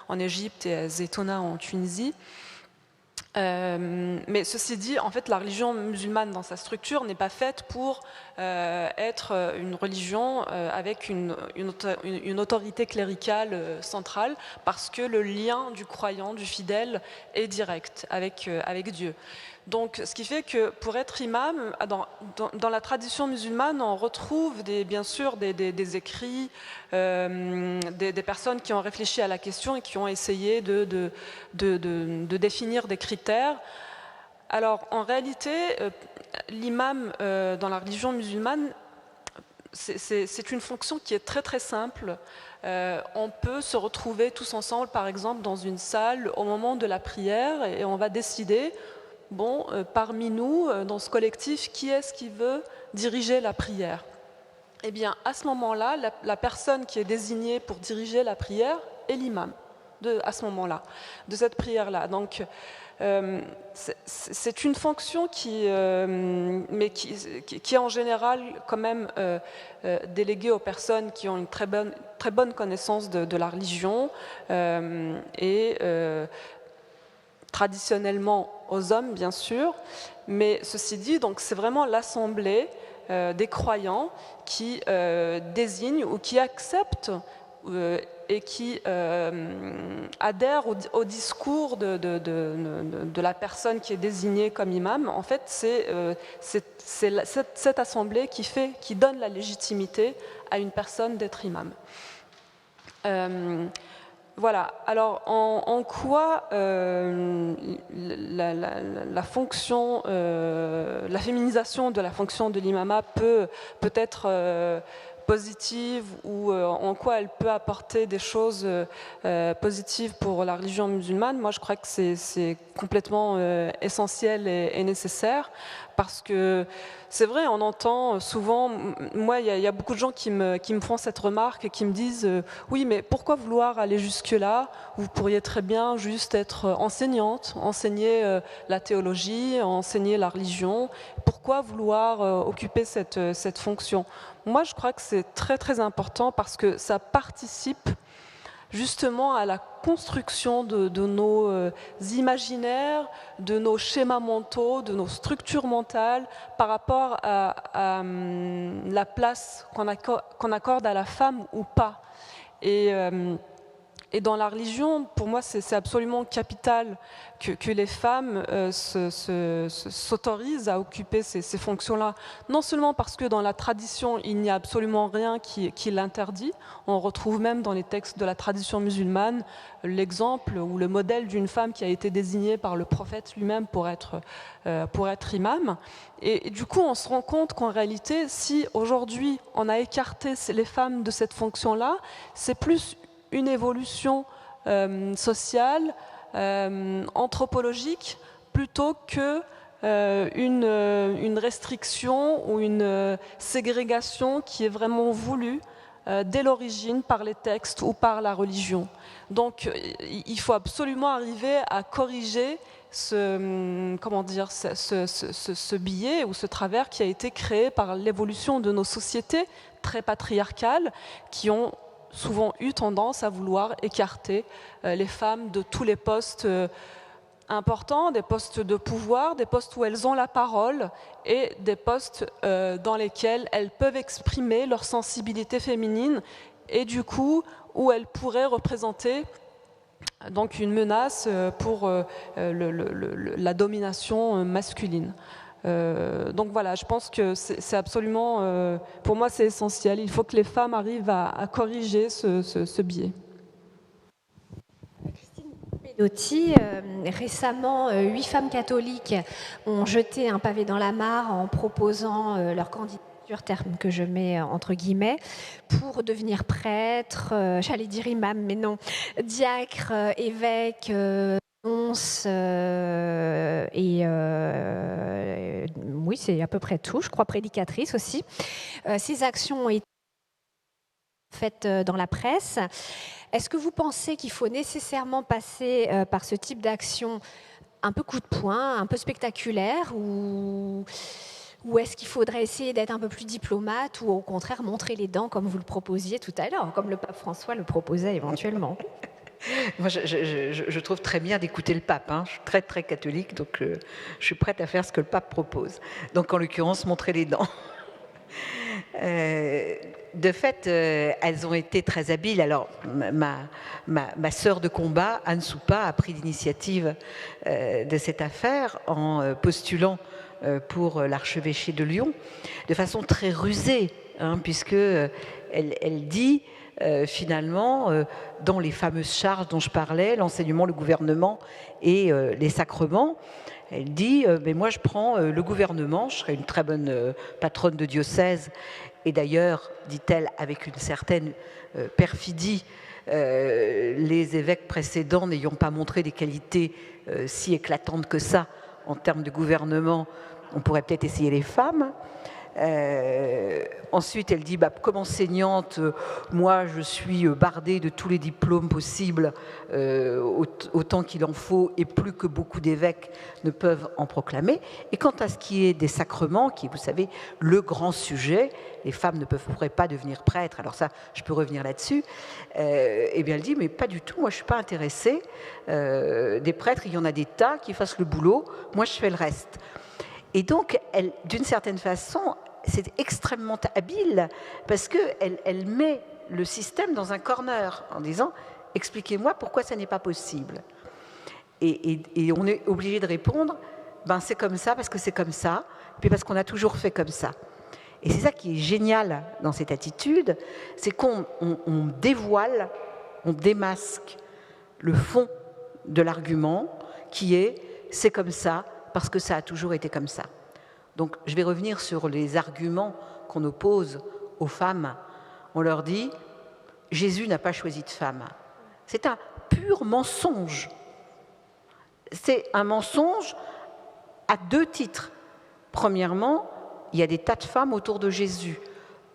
en Égypte et Zaytouna en Tunisie. Mais ceci dit, en fait, la religion musulmane dans sa structure n'est pas faite pour être une religion avec une autorité cléricale centrale, parce que le lien du croyant, du fidèle, est direct avec Dieu. Donc, ce qui fait que pour être imam, dans la tradition musulmane, on retrouve bien sûr des écrits, des personnes qui ont réfléchi à la question et qui ont essayé de définir des critères. Alors, en réalité, l'imam dans la religion musulmane, c'est une fonction qui est très très simple. On peut se retrouver tous ensemble, par exemple, dans une salle au moment de la prière et on va décider, parmi nous, dans ce collectif, qui est-ce qui veut diriger la prière? Eh bien, à ce moment-là, la personne qui est désignée pour diriger la prière est l'imam, à ce moment-là, de cette prière-là. Donc, c'est une fonction qui est en général quand même déléguée aux personnes qui ont une très bonne connaissance de la religion et traditionnellement aux hommes, bien sûr. Mais ceci dit, donc c'est vraiment l'assemblée des croyants qui désignent ou qui acceptent et qui adhèrent au discours de la personne qui est désignée comme imam. En fait, c'est cette assemblée qui donne la légitimité à une personne d'être imam. Voilà. Alors, en quoi la fonction, la féminisation de la fonction de l'imama peut être positive ou en quoi elle peut apporter des choses positives pour la religion musulmane, moi je crois que c'est complètement essentiel et nécessaire, parce que c'est vrai, on entend souvent, moi il y a beaucoup de gens qui me font cette remarque et qui me disent oui, mais pourquoi vouloir aller jusque-là? Vous pourriez très bien juste être enseignante, enseigner la théologie, enseigner la religion. Pourquoi vouloir occuper cette fonction? Moi, je crois que c'est très très important parce que ça participe justement à la construction de nos imaginaires, de nos schémas mentaux, de nos structures mentales par rapport à la place qu'on accorde à la femme ou pas. Et dans la religion, pour moi, c'est absolument capital que les femmes s'autorisent à occuper ces fonctions-là. Non seulement parce que dans la tradition, il n'y a absolument rien qui l'interdit. On retrouve même dans les textes de la tradition musulmane l'exemple ou le modèle d'une femme qui a été désignée par le prophète lui-même pour être imam. Et du coup, on se rend compte qu'en réalité, si aujourd'hui on a écarté les femmes de cette fonction-là, c'est plus une évolution sociale, anthropologique, plutôt que une restriction ou une ségrégation qui est vraiment voulue dès l'origine par les textes ou par la religion. Donc il faut absolument arriver à corriger ce biais ou ce travers qui a été créé par l'évolution de nos sociétés très patriarcales qui ont souvent eu tendance à vouloir écarter les femmes de tous les postes importants, des postes de pouvoir, des postes où elles ont la parole et des postes dans lesquels elles peuvent exprimer leur sensibilité féminine et du coup où elles pourraient représenter donc une menace pour la domination masculine. Donc voilà, je pense que c'est absolument, pour moi c'est essentiel, il faut que les femmes arrivent à corriger ce biais. Christine Pedotti, récemment, 8 femmes catholiques ont jeté un pavé dans la mare en proposant leur candidature, terme que je mets entre guillemets, pour devenir prêtre, j'allais dire imam, mais non, diacre, évêque, oui, c'est à peu près tout, je crois prédicatrice aussi. Ces actions ont été faites dans la presse. Est-ce que vous pensez qu'il faut nécessairement passer par ce type d'action un peu coup de poing, un peu spectaculaire, ou est-ce qu'il faudrait essayer d'être un peu plus diplomate, ou au contraire montrer les dents comme vous le proposiez tout à l'heure, comme le pape François le proposait éventuellement? Moi, je trouve très bien d'écouter le pape. Je suis très, très catholique, donc je suis prête à faire ce que le pape propose. Donc, en l'occurrence, montrer les dents. De fait, elles ont été très habiles. Alors, ma sœur de combat, Anne Soupa, a pris l'initiative de cette affaire en postulant pour l'archevêché de Lyon, de façon très rusée, puisque elle dit... finalement, dans les fameuses charges dont je parlais, l'enseignement, le gouvernement et les sacrements, elle dit mais moi je prends le gouvernement, je serai une très bonne patronne de diocèse, et d'ailleurs, dit-elle avec une certaine perfidie, les évêques précédents n'ayant pas montré des qualités si éclatantes que ça en termes de gouvernement, on pourrait peut-être essayer les femmes. Ensuite, elle dit comme enseignante, moi je suis bardée de tous les diplômes possibles, autant qu'il en faut, et plus que beaucoup d'évêques ne peuvent en proclamer. Et quant à ce qui est des sacrements, qui est, vous savez, le grand sujet, les femmes ne pourraient pas devenir prêtres, alors ça, je peux revenir là-dessus, eh bien elle dit, mais pas du tout, moi je ne suis pas intéressée, des prêtres, il y en a des tas qui fassent le boulot, moi je fais le reste. Et donc, d'une certaine façon, c'est extrêmement habile parce qu'elle met le système dans un corner en disant « expliquez-moi pourquoi ça n'est pas possible ». Et on est obligé de répondre « c'est comme ça parce que c'est comme ça, puis parce qu'on a toujours fait comme ça ». Et c'est ça qui est génial dans cette attitude, c'est qu'on dévoile, on démasque le fond de l'argument qui est « c'est comme ça ». Parce que ça a toujours été comme ça. Donc, je vais revenir sur les arguments qu'on oppose aux femmes on leur dit « Jésus n'a pas choisi de femme ». C'est un pur mensonge. C'est un mensonge à 2 titres. Premièrement, il y a des tas de femmes autour de Jésus,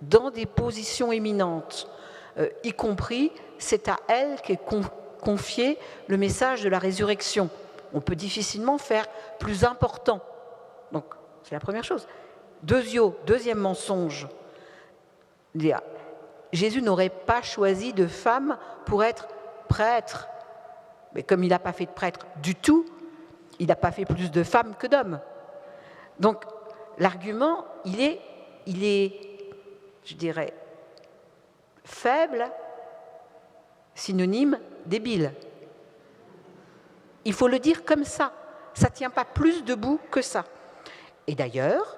dans des positions éminentes, y compris, c'est à elles qu'est confié le message de la résurrection. On peut difficilement faire plus important. Donc, c'est la première chose. Deuxième mensonge, Jésus n'aurait pas choisi de femme pour être prêtre. Mais comme il n'a pas fait de prêtre du tout, il n'a pas fait plus de femmes que d'hommes. Donc, l'argument, il est, je dirais, faible, synonyme débile. Il faut le dire comme ça. Ça ne tient pas plus debout que ça. Et d'ailleurs,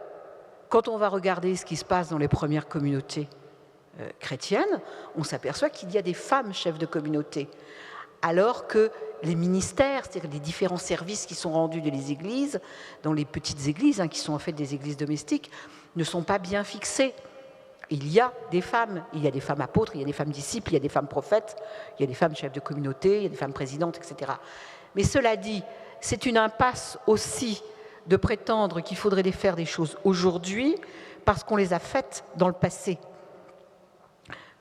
quand on va regarder ce qui se passe dans les premières communautés chrétiennes, on s'aperçoit qu'il y a des femmes chefs de communauté, alors que les ministères, c'est-à-dire les différents services qui sont rendus dans les églises, dans les petites églises, qui sont en fait des églises domestiques, ne sont pas bien fixés. Il y a des femmes apôtres, il y a des femmes disciples, il y a des femmes prophètes, il y a des femmes chefs de communauté, il y a des femmes présidentes, etc. Mais cela dit, c'est une impasse aussi de prétendre qu'il faudrait faire des choses aujourd'hui parce qu'on les a faites dans le passé.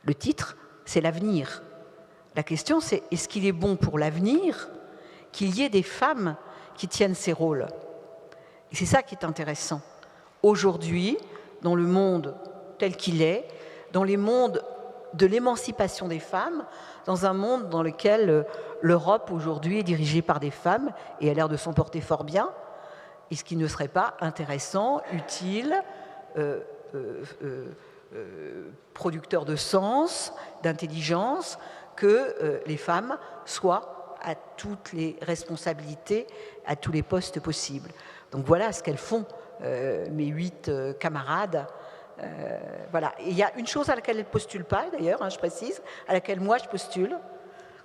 Le titre, c'est l'avenir. La question, c'est est-ce qu'il est bon pour l'avenir qu'il y ait des femmes qui tiennent ces rôles? Et c'est ça qui est intéressant. Aujourd'hui, dans le monde tel qu'il est, dans les mondes de l'émancipation des femmes, dans un monde dans lequel l'Europe aujourd'hui est dirigée par des femmes et a l'air de s'en porter fort bien, est-ce qu'il ne serait pas intéressant, utile, producteur de sens, d'intelligence, que les femmes soient à toutes les responsabilités, à tous les postes possibles. Donc voilà ce qu'elles font, mes 8 camarades. Voilà. Et il y a une chose à laquelle elles ne postulent pas, d'ailleurs, je précise, à laquelle moi je postule,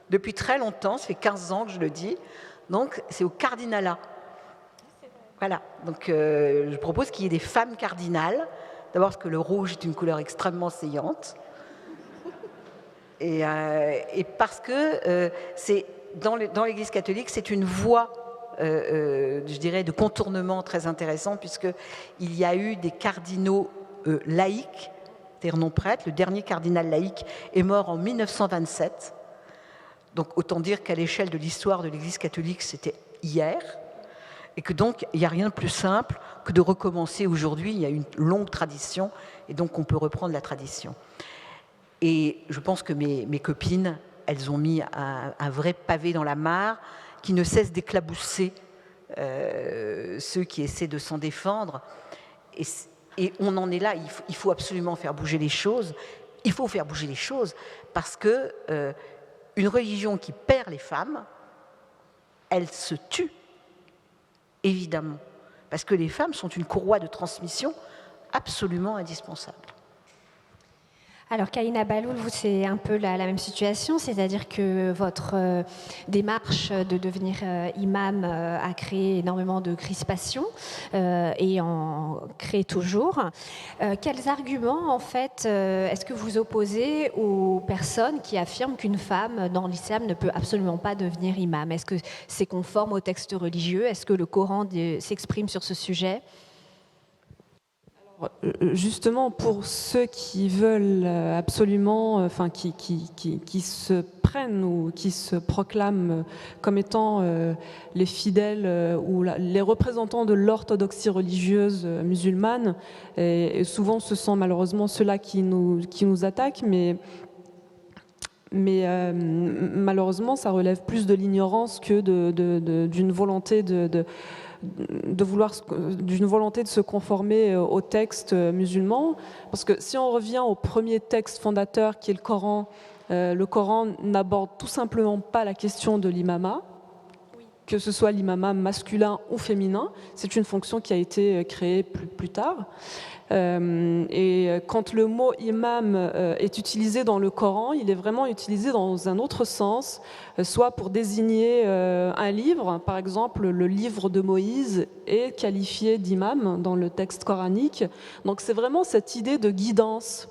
depuis très longtemps, ça fait 15 ans que je le dis, donc c'est au cardinalat. Voilà, donc je propose qu'il y ait des femmes cardinales, d'abord parce que le rouge est une couleur extrêmement saillante, et parce que c'est dans l'Église catholique, c'est une voie, je dirais, de contournement très intéressant, puisqu'il y a eu des cardinaux laïcs, c'est-à-dire non prêtres. Le dernier cardinal laïque est mort en 1927, donc autant dire qu'à l'échelle de l'histoire de l'Église catholique, c'était hier, et que donc il n'y a rien de plus simple que de recommencer aujourd'hui. Il y a une longue tradition, et donc on peut reprendre la tradition. Et je pense que mes copines, elles ont mis un vrai pavé dans la mare qui ne cesse d'éclabousser ceux qui essaient de s'en défendre. Et on en est là, il faut absolument faire bouger les choses. Il faut faire bouger les choses parce que une religion qui perd les femmes, elle se tue, évidemment. Parce que les femmes sont une courroie de transmission absolument indispensable. Alors, Kahina Bahloul, vous, c'est un peu la même situation, c'est-à-dire que votre démarche de devenir imam a créé énormément de crispation et en crée toujours. Quels arguments, en fait, est-ce que vous opposez aux personnes qui affirment qu'une femme dans l'islam ne peut absolument pas devenir imam? Est-ce que c'est conforme au texte religieux? Est-ce que le Coran s'exprime sur ce sujet? Justement, pour ceux qui veulent absolument, qui se prennent ou qui se proclament comme étant les fidèles ou les représentants de l'orthodoxie religieuse musulmane, et souvent ce sont malheureusement ceux-là qui nous attaquent, mais malheureusement ça relève plus de l'ignorance que d'une volonté d'une volonté de se conformer au texte musulman, parce que si on revient au premier texte fondateur qui est le Coran n'aborde tout simplement pas la question de l'imama, que ce soit l'imama masculin ou féminin, c'est une fonction qui a été créée plus tard. Et quand le mot imam est utilisé dans le Coran, il est vraiment utilisé dans un autre sens, soit pour désigner un livre, par exemple le livre de Moïse est qualifié d'imam dans le texte coranique. Donc c'est vraiment cette idée de guidance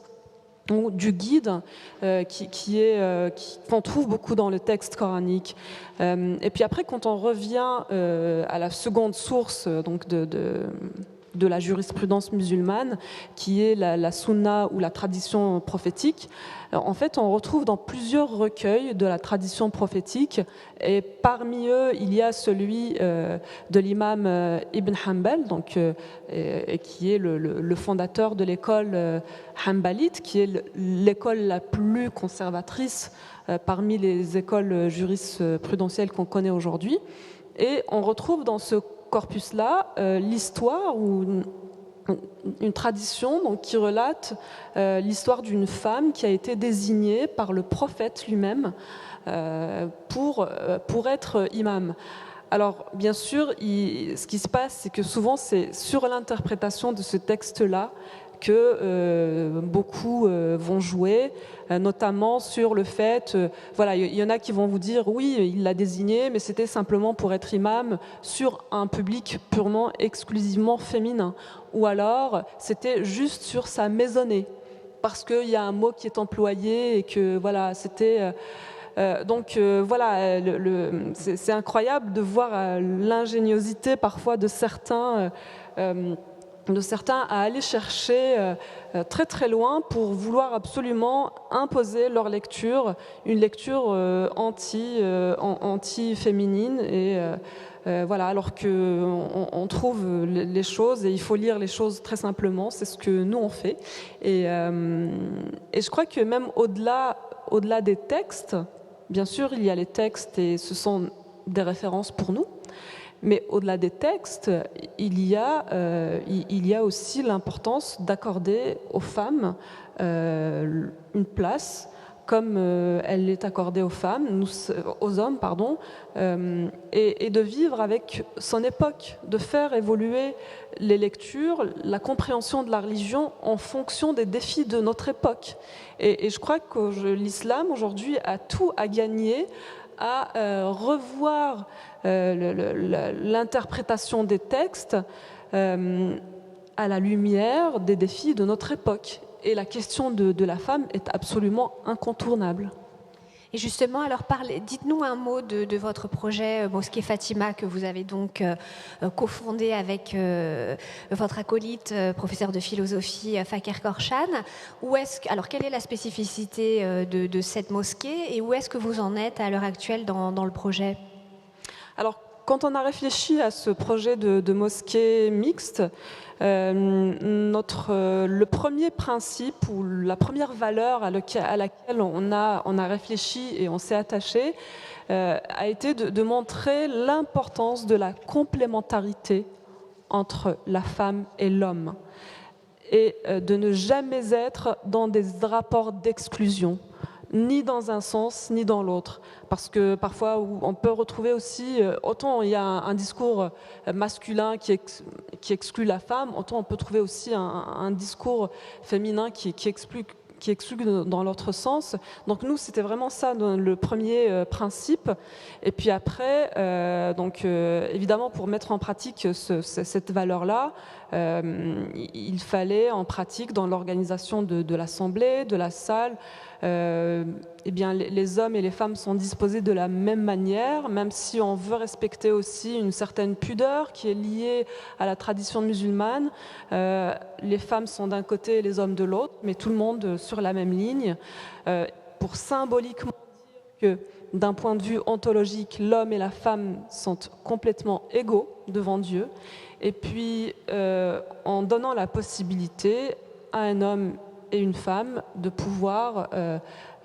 du guide qu'on trouve beaucoup dans le texte coranique. Et puis après, quand on revient à la seconde source donc de la jurisprudence musulmane, qui est la sunna ou la tradition prophétique, en fait, on retrouve dans plusieurs recueils de la tradition prophétique, et parmi eux, il y a celui de l'imam Ibn Hanbal, donc, qui est le fondateur de l'école hanbalite, qui est l'école la plus conservatrice parmi les écoles jurisprudentielles qu'on connaît aujourd'hui. Et on retrouve dans ce corpus-là l'histoire ou une tradition donc, qui relate l'histoire d'une femme qui a été désignée par le prophète lui-même pour être imam. Alors, bien sûr, ce qui se passe, c'est que souvent, c'est sur l'interprétation de ce texte-là que beaucoup vont jouer, notamment sur le fait, voilà, il y en a qui vont vous dire, oui, il l'a désigné, mais c'était simplement pour être imam sur un public purement, exclusivement féminin. Ou alors, c'était juste sur sa maisonnée, parce qu'il y a un mot qui est employé et que, voilà, c'était... voilà, c'est incroyable de voir l'ingéniosité parfois de certains à aller chercher très très loin pour vouloir absolument imposer leur lecture, une lecture anti-féminine et voilà, alors qu'on trouve les choses et il faut lire les choses très simplement, c'est ce que nous on fait. Et je crois que même au-delà des textes, bien sûr il y a les textes et ce sont des références pour nous, mais au-delà des textes, il y a aussi l'importance d'accorder aux femmes une place comme elle est accordée aux hommes, et de vivre avec son époque, de faire évoluer les lectures, la compréhension de la religion en fonction des défis de notre époque. Et je crois que l'islam aujourd'hui a tout à gagner à revoir l'interprétation des textes à la lumière des défis de notre époque. Et la question de la femme est absolument incontournable. Et justement, alors dites-nous un mot de votre projet Mosquée Fatima que vous avez donc cofondé avec votre acolyte, professeur de philosophie Fakir Korshan. Alors, quelle est la spécificité de cette mosquée et où est-ce que vous en êtes à l'heure actuelle dans le projet ? Alors, quand on a réfléchi à ce projet de mosquée mixte, le premier principe ou la première valeur à laquelle on a réfléchi et on s'est attaché a été de montrer l'importance de la complémentarité entre la femme et l'homme et de ne jamais être dans des rapports d'exclusion, ni dans un sens ni dans l'autre. Parce que parfois, on peut retrouver aussi, autant il y a un discours masculin qui exclut la femme, autant on peut trouver aussi un discours féminin qui exclut dans l'autre sens. Donc nous, c'était vraiment ça le premier principe. Et puis après, évidemment, pour mettre en pratique cette valeur-là, il fallait en pratique dans l'organisation de l'assemblée, de la salle, les hommes et les femmes sont disposés de la même manière, même si on veut respecter aussi une certaine pudeur qui est liée à la tradition musulmane. Les femmes sont d'un côté et les hommes de l'autre, mais tout le monde sur la même ligne, pour symboliquement dire que d'un point de vue ontologique, l'homme et la femme sont complètement égaux devant Dieu. Et puis, en donnant la possibilité à un homme et une femme de pouvoir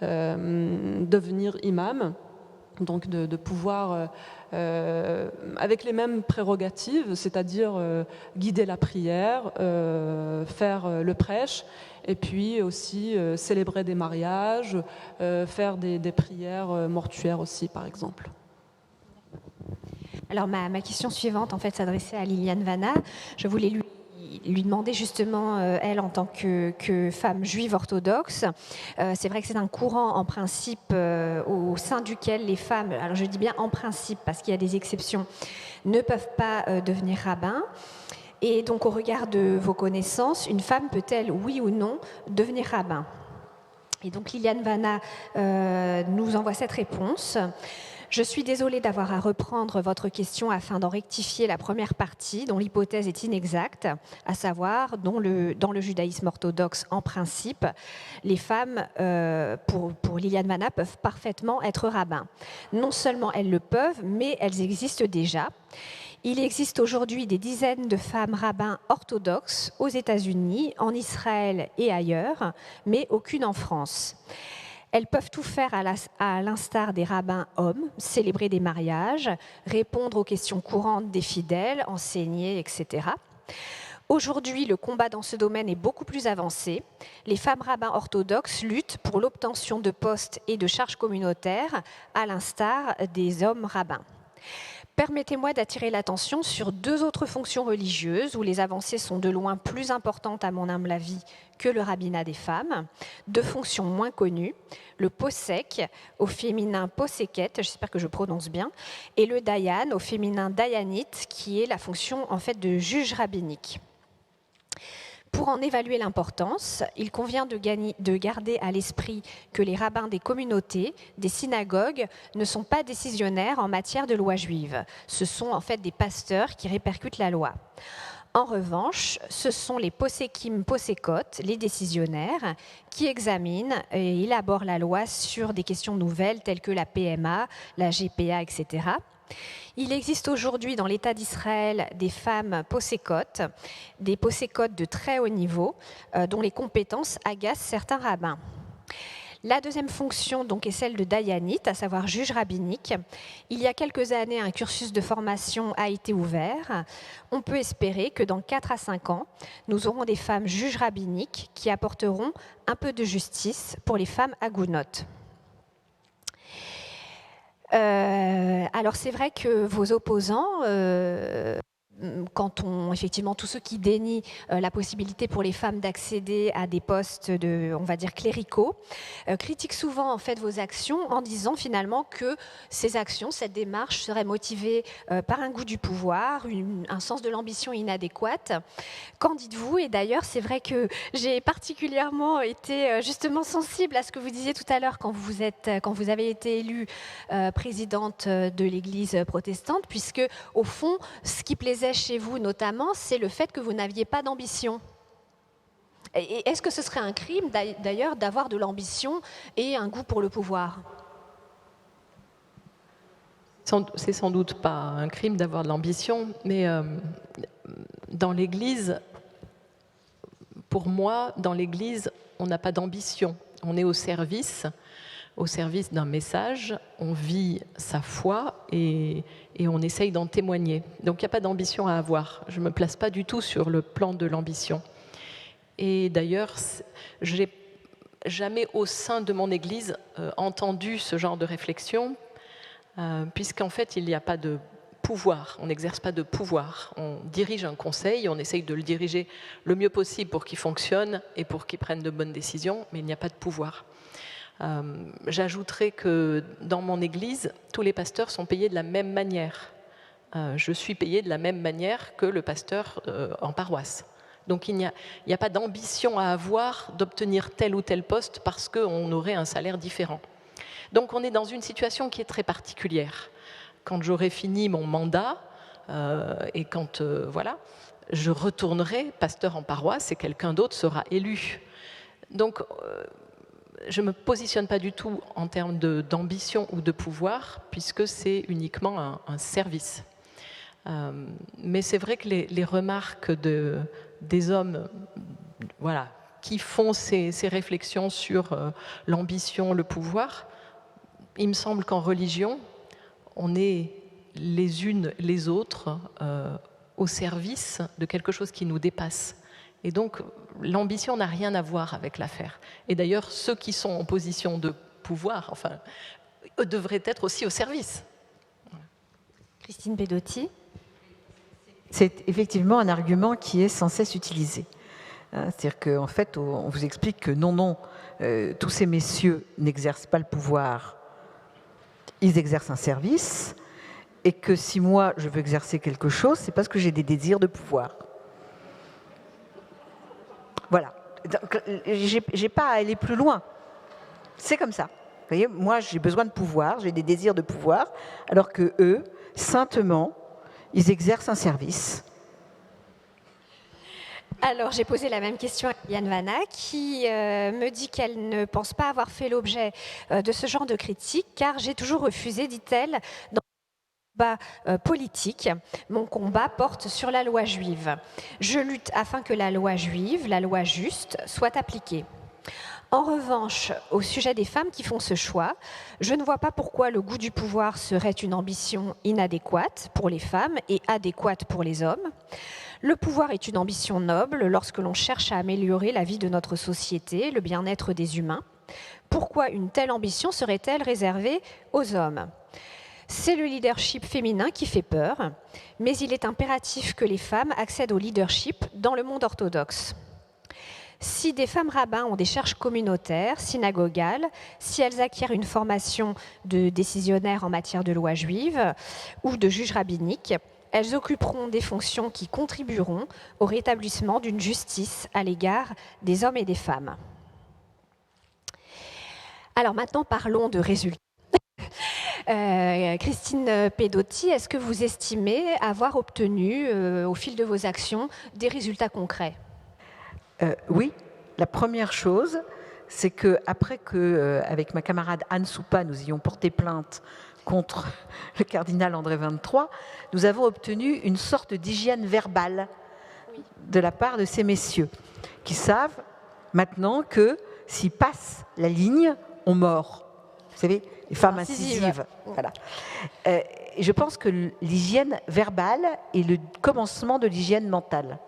devenir imam, donc de pouvoir, avec les mêmes prérogatives, c'est-à-dire guider la prière, faire le prêche, et puis aussi célébrer des mariages, faire des prières mortuaires aussi, par exemple. Alors ma question suivante, en fait, s'adressait à Liliane Vanna. Je voulais lui demander justement, elle, en tant que femme juive orthodoxe, c'est vrai que c'est un courant en principe au sein duquel les femmes, alors je dis bien en principe parce qu'il y a des exceptions, ne peuvent pas devenir rabbin. Et donc au regard de vos connaissances, une femme peut-elle, oui ou non, devenir rabbin ? Et donc Liliane Vanna nous envoie cette réponse. Je suis désolée d'avoir à reprendre votre question afin d'en rectifier la première partie dont l'hypothèse est inexacte, à savoir dans le judaïsme orthodoxe, en principe, les femmes, pour Liliane Vanna, peuvent parfaitement être rabbins. Non seulement elles le peuvent, mais elles existent déjà. Il existe aujourd'hui des dizaines de femmes rabbins orthodoxes aux États-Unis, en Israël et ailleurs, mais aucune en France. Elles peuvent tout faire à l'instar des rabbins hommes, célébrer des mariages, répondre aux questions courantes des fidèles, enseigner, etc. Aujourd'hui, le combat dans ce domaine est beaucoup plus avancé. Les femmes rabbins orthodoxes luttent pour l'obtention de postes et de charges communautaires, à l'instar des hommes rabbins. Permettez-moi d'attirer l'attention sur 2 autres fonctions religieuses où les avancées sont de loin plus importantes à mon humble avis que le rabbinat des femmes. 2 fonctions moins connues, le posek, au féminin poseket, j'espère que je prononce bien, et le dayan, au féminin dayanit, qui est la fonction en fait de juge rabbinique. Pour en évaluer l'importance, il convient de garder à l'esprit que les rabbins des communautés, des synagogues, ne sont pas décisionnaires en matière de loi juive. Ce sont en fait des pasteurs qui répercutent la loi. En revanche, ce sont les posékim posékot, les décisionnaires, qui examinent et élaborent la loi sur des questions nouvelles telles que la PMA, la GPA, etc. Il existe aujourd'hui dans l'État d'Israël des femmes posékotes, des posékotes de très haut niveau, dont les compétences agacent certains rabbins. La deuxième fonction donc, est celle de dayanit, à savoir juge rabbinique. Il y a quelques années, un cursus de formation a été ouvert. On peut espérer que dans 4 à 5 ans, nous aurons des femmes juges rabbiniques qui apporteront un peu de justice pour les femmes agounotes. Alors c'est vrai que vos opposants, effectivement tous ceux qui dénient la possibilité pour les femmes d'accéder à des postes on va dire cléricaux, critiquent souvent en fait vos actions en disant finalement que ces actions, cette démarche serait motivée par un goût du pouvoir, un sens de l'ambition inadéquate. Qu'en dites-vous? Et d'ailleurs, c'est vrai que j'ai particulièrement été justement sensible à ce que vous disiez tout à l'heure quand vous avez été élue présidente de l'Église protestante, puisque au fond, ce qui plaisait chez vous notamment, c'est le fait que vous n'aviez pas d'ambition. Et est-ce que ce serait un crime d'ailleurs d'avoir de l'ambition et un goût pour le pouvoir? C'est sans doute pas un crime d'avoir de l'ambition, mais dans l'Église, pour moi, dans l'Église, on n'a pas d'ambition. On est au service d'un message, on vit sa foi et on essaye d'en témoigner. Donc il n'y a pas d'ambition à avoir. Je ne me place pas du tout sur le plan de l'ambition. Et d'ailleurs, je n'ai jamais au sein de mon Église entendu ce genre de réflexion, puisqu'en fait, il n'y a pas de pouvoir, on n'exerce pas de pouvoir. On dirige un conseil, on essaye de le diriger le mieux possible pour qu'il fonctionne et pour qu'il prenne de bonnes décisions, mais il n'y a pas de pouvoir. J'ajouterai que dans mon Église, tous les pasteurs sont payés de la même manière. Je suis payée de la même manière que le pasteur en paroisse. Donc il n'y a pas d'ambition à avoir d'obtenir tel ou tel poste parce qu'on aurait un salaire différent. Donc on est dans une situation qui est très particulière. Quand j'aurai fini mon mandat et quand je retournerai pasteur en paroisse et quelqu'un d'autre sera élu. Donc je ne me positionne pas du tout en termes d'ambition ou de pouvoir, puisque c'est uniquement un service. Mais c'est vrai que les remarques des hommes qui font ces réflexions sur l'ambition, le pouvoir, il me semble qu'en religion, on est les unes les autres au service de quelque chose qui nous dépasse. Et donc, l'ambition n'a rien à voir avec l'affaire. Et d'ailleurs, ceux qui sont en position de pouvoir, eux devraient être aussi au service. Christine Bedotti. C'est effectivement un argument qui est sans cesse utilisé. C'est-à-dire qu'en fait, on vous explique que non, tous ces messieurs n'exercent pas le pouvoir, ils exercent un service, et que si moi je veux exercer quelque chose, c'est parce que j'ai des désirs de pouvoir. Voilà. Donc, j'ai pas à aller plus loin. C'est comme ça. Vous voyez, moi, j'ai besoin de pouvoir, j'ai des désirs de pouvoir, alors que eux, saintement, ils exercent un service. Alors, j'ai posé la même question à Yann Vanna, qui me dit qu'elle ne pense pas avoir fait l'objet de ce genre de critique, car j'ai toujours refusé, dit-elle, dans mon combat politique. Mon combat porte sur la loi juive. Je lutte afin que la loi juive, la loi juste, soit appliquée. En revanche, au sujet des femmes qui font ce choix, je ne vois pas pourquoi le goût du pouvoir serait une ambition inadéquate pour les femmes et adéquate pour les hommes. Le pouvoir est une ambition noble lorsque l'on cherche à améliorer la vie de notre société, le bien-être des humains. Pourquoi une telle ambition serait-elle réservée aux hommes ? C'est le leadership féminin qui fait peur, mais il est impératif que les femmes accèdent au leadership dans le monde orthodoxe. Si des femmes rabbins ont des charges communautaires, synagogales, si elles acquièrent une formation de décisionnaire en matière de loi juive ou de juge rabbinique, elles occuperont des fonctions qui contribueront au rétablissement d'une justice à l'égard des hommes et des femmes. Alors maintenant, parlons de résultats. Christine Pedotti, est-ce que vous estimez avoir obtenu, au fil de vos actions, des résultats concrets ? Oui, la première chose, c'est qu'après qu'avec ma camarade Anne Soupa, nous ayons porté plainte contre le cardinal André XXIII, nous avons obtenu une sorte d'hygiène verbale de la part de ces messieurs, qui savent maintenant que s'ils passent la ligne, on mord. Vous savez, les femmes incisives. Voilà. Je pense que l'hygiène verbale est le commencement de l'hygiène mentale.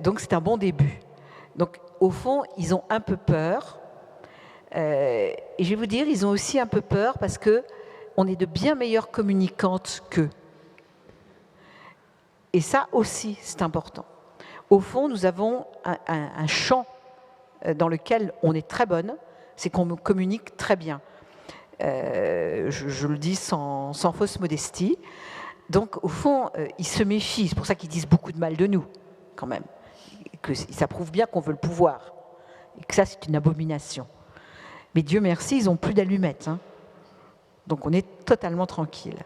Donc c'est un bon début. Donc au fond, ils ont un peu peur. Et je vais vous dire, ils ont aussi un peu peur parce qu'on est de bien meilleures communicantes qu'eux. Et ça aussi, c'est important. Au fond, nous avons un champ dans lequel on est très bonne, c'est qu'on communique très bien. Je le dis sans fausse modestie. Donc au fond, ils se méfient. C'est pour ça qu'ils disent beaucoup de mal de nous, quand même. Que ça prouve bien qu'on veut le pouvoir. Et que ça, c'est une abomination. Mais Dieu merci, ils n'ont plus d'allumettes. Hein. Donc on est totalement tranquille.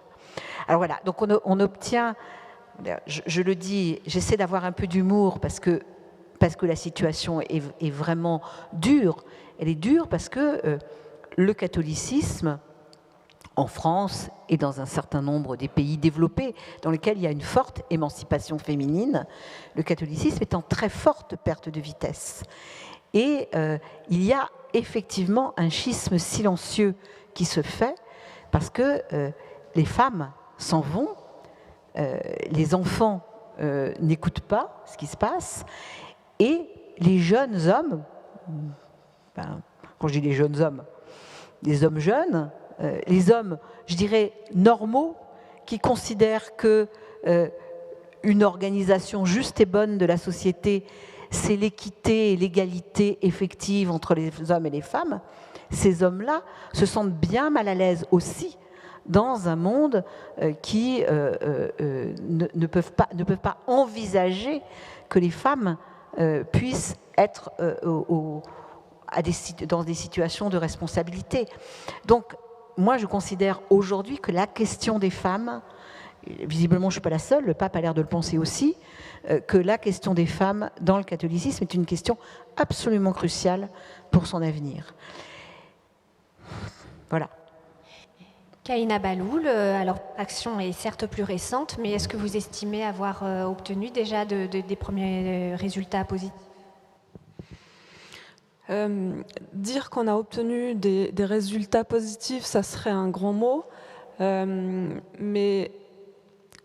Alors voilà, donc on obtient, je le dis, j'essaie d'avoir un peu d'humour parce que la situation est vraiment dure. Elle est dure parce que le catholicisme, en France et dans un certain nombre des pays développés dans lesquels il y a une forte émancipation féminine, le catholicisme est en très forte perte de vitesse. Et il y a effectivement un schisme silencieux qui se fait parce que les femmes s'en vont, les enfants n'écoutent pas ce qui se passe, et les jeunes hommes, quand je dis les jeunes hommes, les hommes jeunes, les hommes, je dirais, normaux, qui considèrent que une organisation juste et bonne de la société, c'est l'équité et l'égalité effective entre les hommes et les femmes, ces hommes-là se sentent bien mal à l'aise aussi dans un monde qui ne peuvent pas envisager que les femmes puissent être dans des situations de responsabilité. Donc, moi, je considère aujourd'hui que la question des femmes, visiblement je ne suis pas la seule, le pape a l'air de le penser aussi, que la question des femmes dans le catholicisme est une question absolument cruciale pour son avenir. Voilà. Kaïna Baloul, alors l'action est certes plus récente, mais est-ce que vous estimez avoir obtenu déjà des premiers résultats positifs ? Dire qu'on a obtenu des résultats positifs, ça serait un grand mot, mais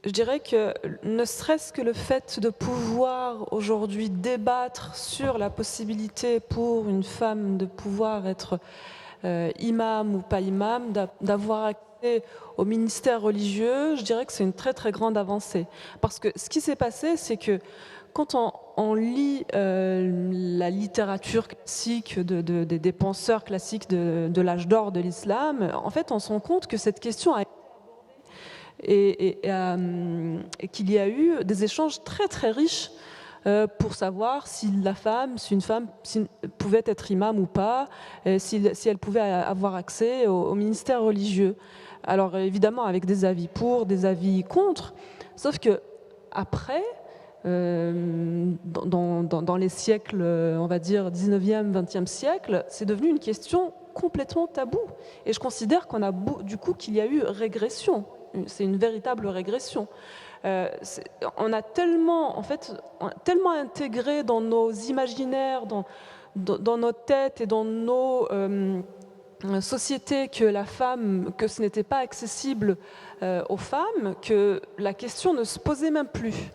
je dirais que ne serait-ce que le fait de pouvoir aujourd'hui débattre sur la possibilité pour une femme de pouvoir être imam ou pas imam, d'avoir accès au ministère religieux, je dirais que c'est une très très grande avancée. Parce que ce qui s'est passé, c'est que quand on lit la littérature classique des penseurs classiques de l'âge d'or de l'islam, en fait, on se rend compte que cette question a été abordée et qu'il y a eu des échanges très très riches pour savoir si une femme pouvait être imam ou pas, si elle pouvait avoir accès au ministère religieux. Alors évidemment avec des avis pour, des avis contre, sauf que après, dans les siècles, on va dire 19e, 20e siècle, c'est devenu une question complètement tabou. Et je considère qu'il y a eu régression. C'est une véritable régression. On a tellement intégré dans nos imaginaires, dans nos têtes et dans nos sociétés que ce n'était pas accessible aux femmes, que la question ne se posait même plus.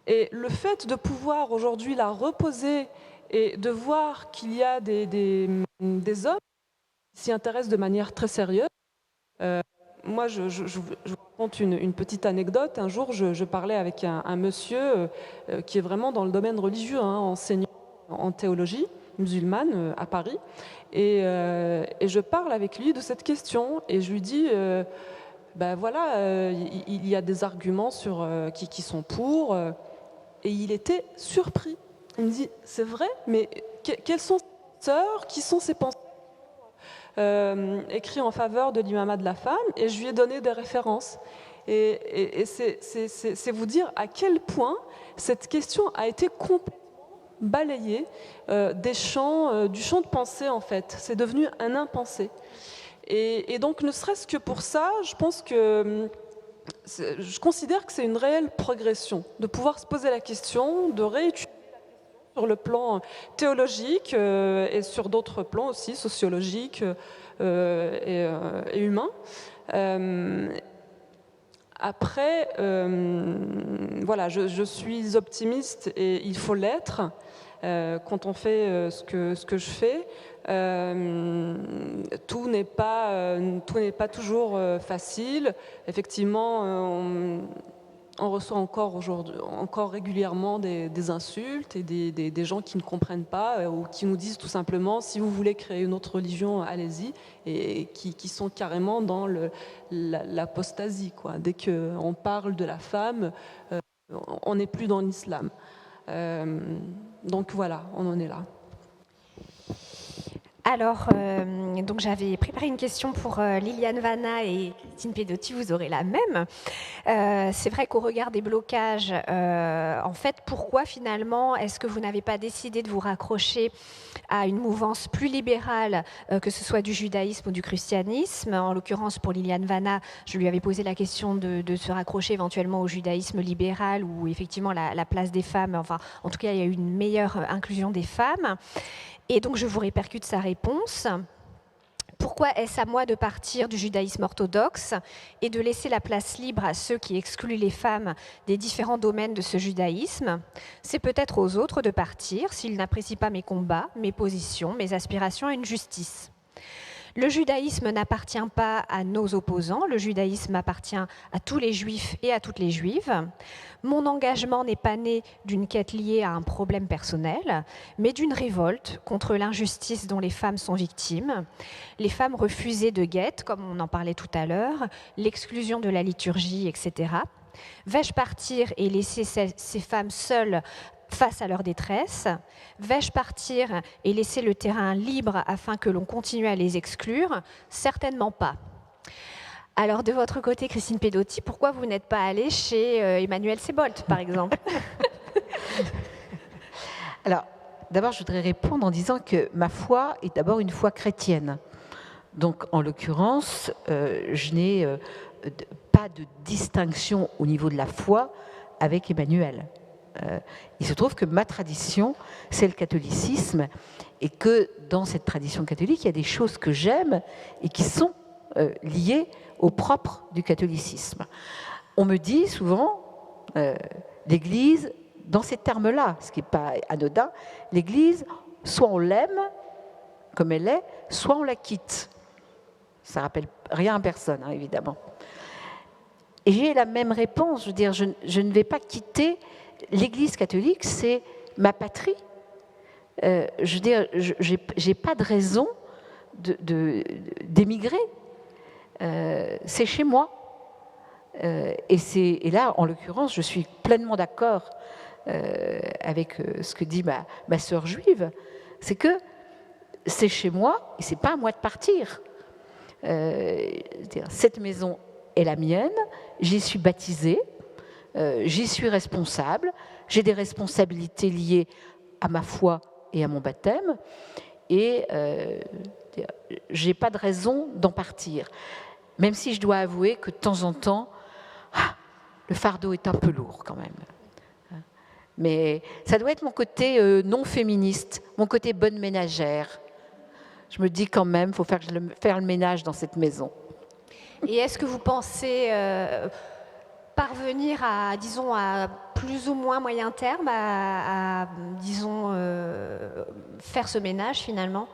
Et le fait de pouvoir aujourd'hui la reposer et de voir qu'il y a des hommes qui s'y intéressent de manière très sérieuse. Moi, je vous raconte une petite anecdote. Un jour, je parlais avec un monsieur qui est vraiment dans le domaine religieux, enseignant en théologie musulmane à Paris. Et je parle avec lui de cette question. Et je lui dis, il y a des arguments qui sont pour. Et il était surpris. Il me dit, c'est vrai, mais quelles sont ces penseurs, qui sont ces penseurs écrits en faveur de l'imamat de la femme? Et je lui ai donné des références. Et c'est vous dire à quel point cette question a été complètement balayée du champ de pensée, en fait. C'est devenu un impensé. Et donc, ne serait-ce que pour ça, je considère que c'est une réelle progression de pouvoir se poser la question, de réétudier la question sur le plan théologique et sur d'autres plans aussi, sociologiques et humains. Après, je suis optimiste et il faut l'être quand on fait ce que je fais. Tout n'est pas toujours facile. Effectivement, on reçoit encore régulièrement des insultes et des gens qui ne comprennent pas ou qui nous disent tout simplement si vous voulez créer une autre religion, allez-y, et qui sont carrément dans l'apostasie, quoi. Dès qu'on parle de la femme, on n'est plus dans l'islam. Donc voilà, on en est là. Alors, donc j'avais préparé une question pour Liliane Vanna et Christine Pedotti, vous aurez la même. C'est vrai qu'au regard des blocages, en fait, pourquoi finalement est-ce que vous n'avez pas décidé de vous raccrocher à une mouvance plus libérale, que ce soit du judaïsme ou du christianisme? En l'occurrence, pour Liliane Vanna, je lui avais posé la question de se raccrocher éventuellement au judaïsme libéral où effectivement la place des femmes, enfin en tout cas il y a eu une meilleure inclusion des femmes. Et donc, je vous répercute sa réponse. Pourquoi est-ce à moi de partir du judaïsme orthodoxe et de laisser la place libre à ceux qui excluent les femmes des différents domaines de ce judaïsme? C'est peut-être aux autres de partir s'ils n'apprécient pas mes combats, mes positions, mes aspirations à une justice. Le judaïsme n'appartient pas à nos opposants, le judaïsme appartient à tous les juifs et à toutes les juives. Mon engagement n'est pas né d'une quête liée à un problème personnel, mais d'une révolte contre l'injustice dont les femmes sont victimes. Les femmes refusées de guette, comme on en parlait tout à l'heure, l'exclusion de la liturgie, etc. Vais-je partir et laisser ces femmes seules face à leur détresse? Vais-je partir et laisser le terrain libre afin que l'on continue à les exclure? Certainement pas. Alors, de votre côté, Christine Pedotti, pourquoi vous n'êtes pas allée chez Emmanuel Seboldt, par exemple? Alors, d'abord, je voudrais répondre en disant que ma foi est d'abord une foi chrétienne. Donc, en l'occurrence, je n'ai pas de distinction au niveau de la foi avec Emmanuel. Il se trouve que ma tradition, c'est le catholicisme, et que dans cette tradition catholique, il y a des choses que j'aime et qui sont liées au propre du catholicisme. On me dit souvent, l'Église, dans ces termes-là, ce qui n'est pas anodin, l'Église, soit on l'aime comme elle est, soit on la quitte. Ça ne rappelle rien à personne, hein, évidemment. Et j'ai la même réponse, je veux dire, je ne vais pas quitter l'Église catholique, c'est ma patrie. Je veux dire, je n'ai pas de raison d'émigrer. C'est chez moi. Et là, en l'occurrence, je suis pleinement d'accord avec ce que dit ma sœur juive, c'est que c'est chez moi et c'est pas à moi de partir. Cette maison est la mienne, j'y suis baptisée, j'y suis responsable, j'ai des responsabilités liées à ma foi et à mon baptême, et j'ai pas de raison d'en partir. Même si je dois avouer que de temps en temps, le fardeau est un peu lourd quand même. Mais ça doit être mon côté non féministe, mon côté bonne ménagère. Je me dis quand même, il faut faire le ménage dans cette maison. Et est-ce que vous pensez parvenir à, disons, à plus ou moins moyen terme, disons, faire ce ménage finalement ?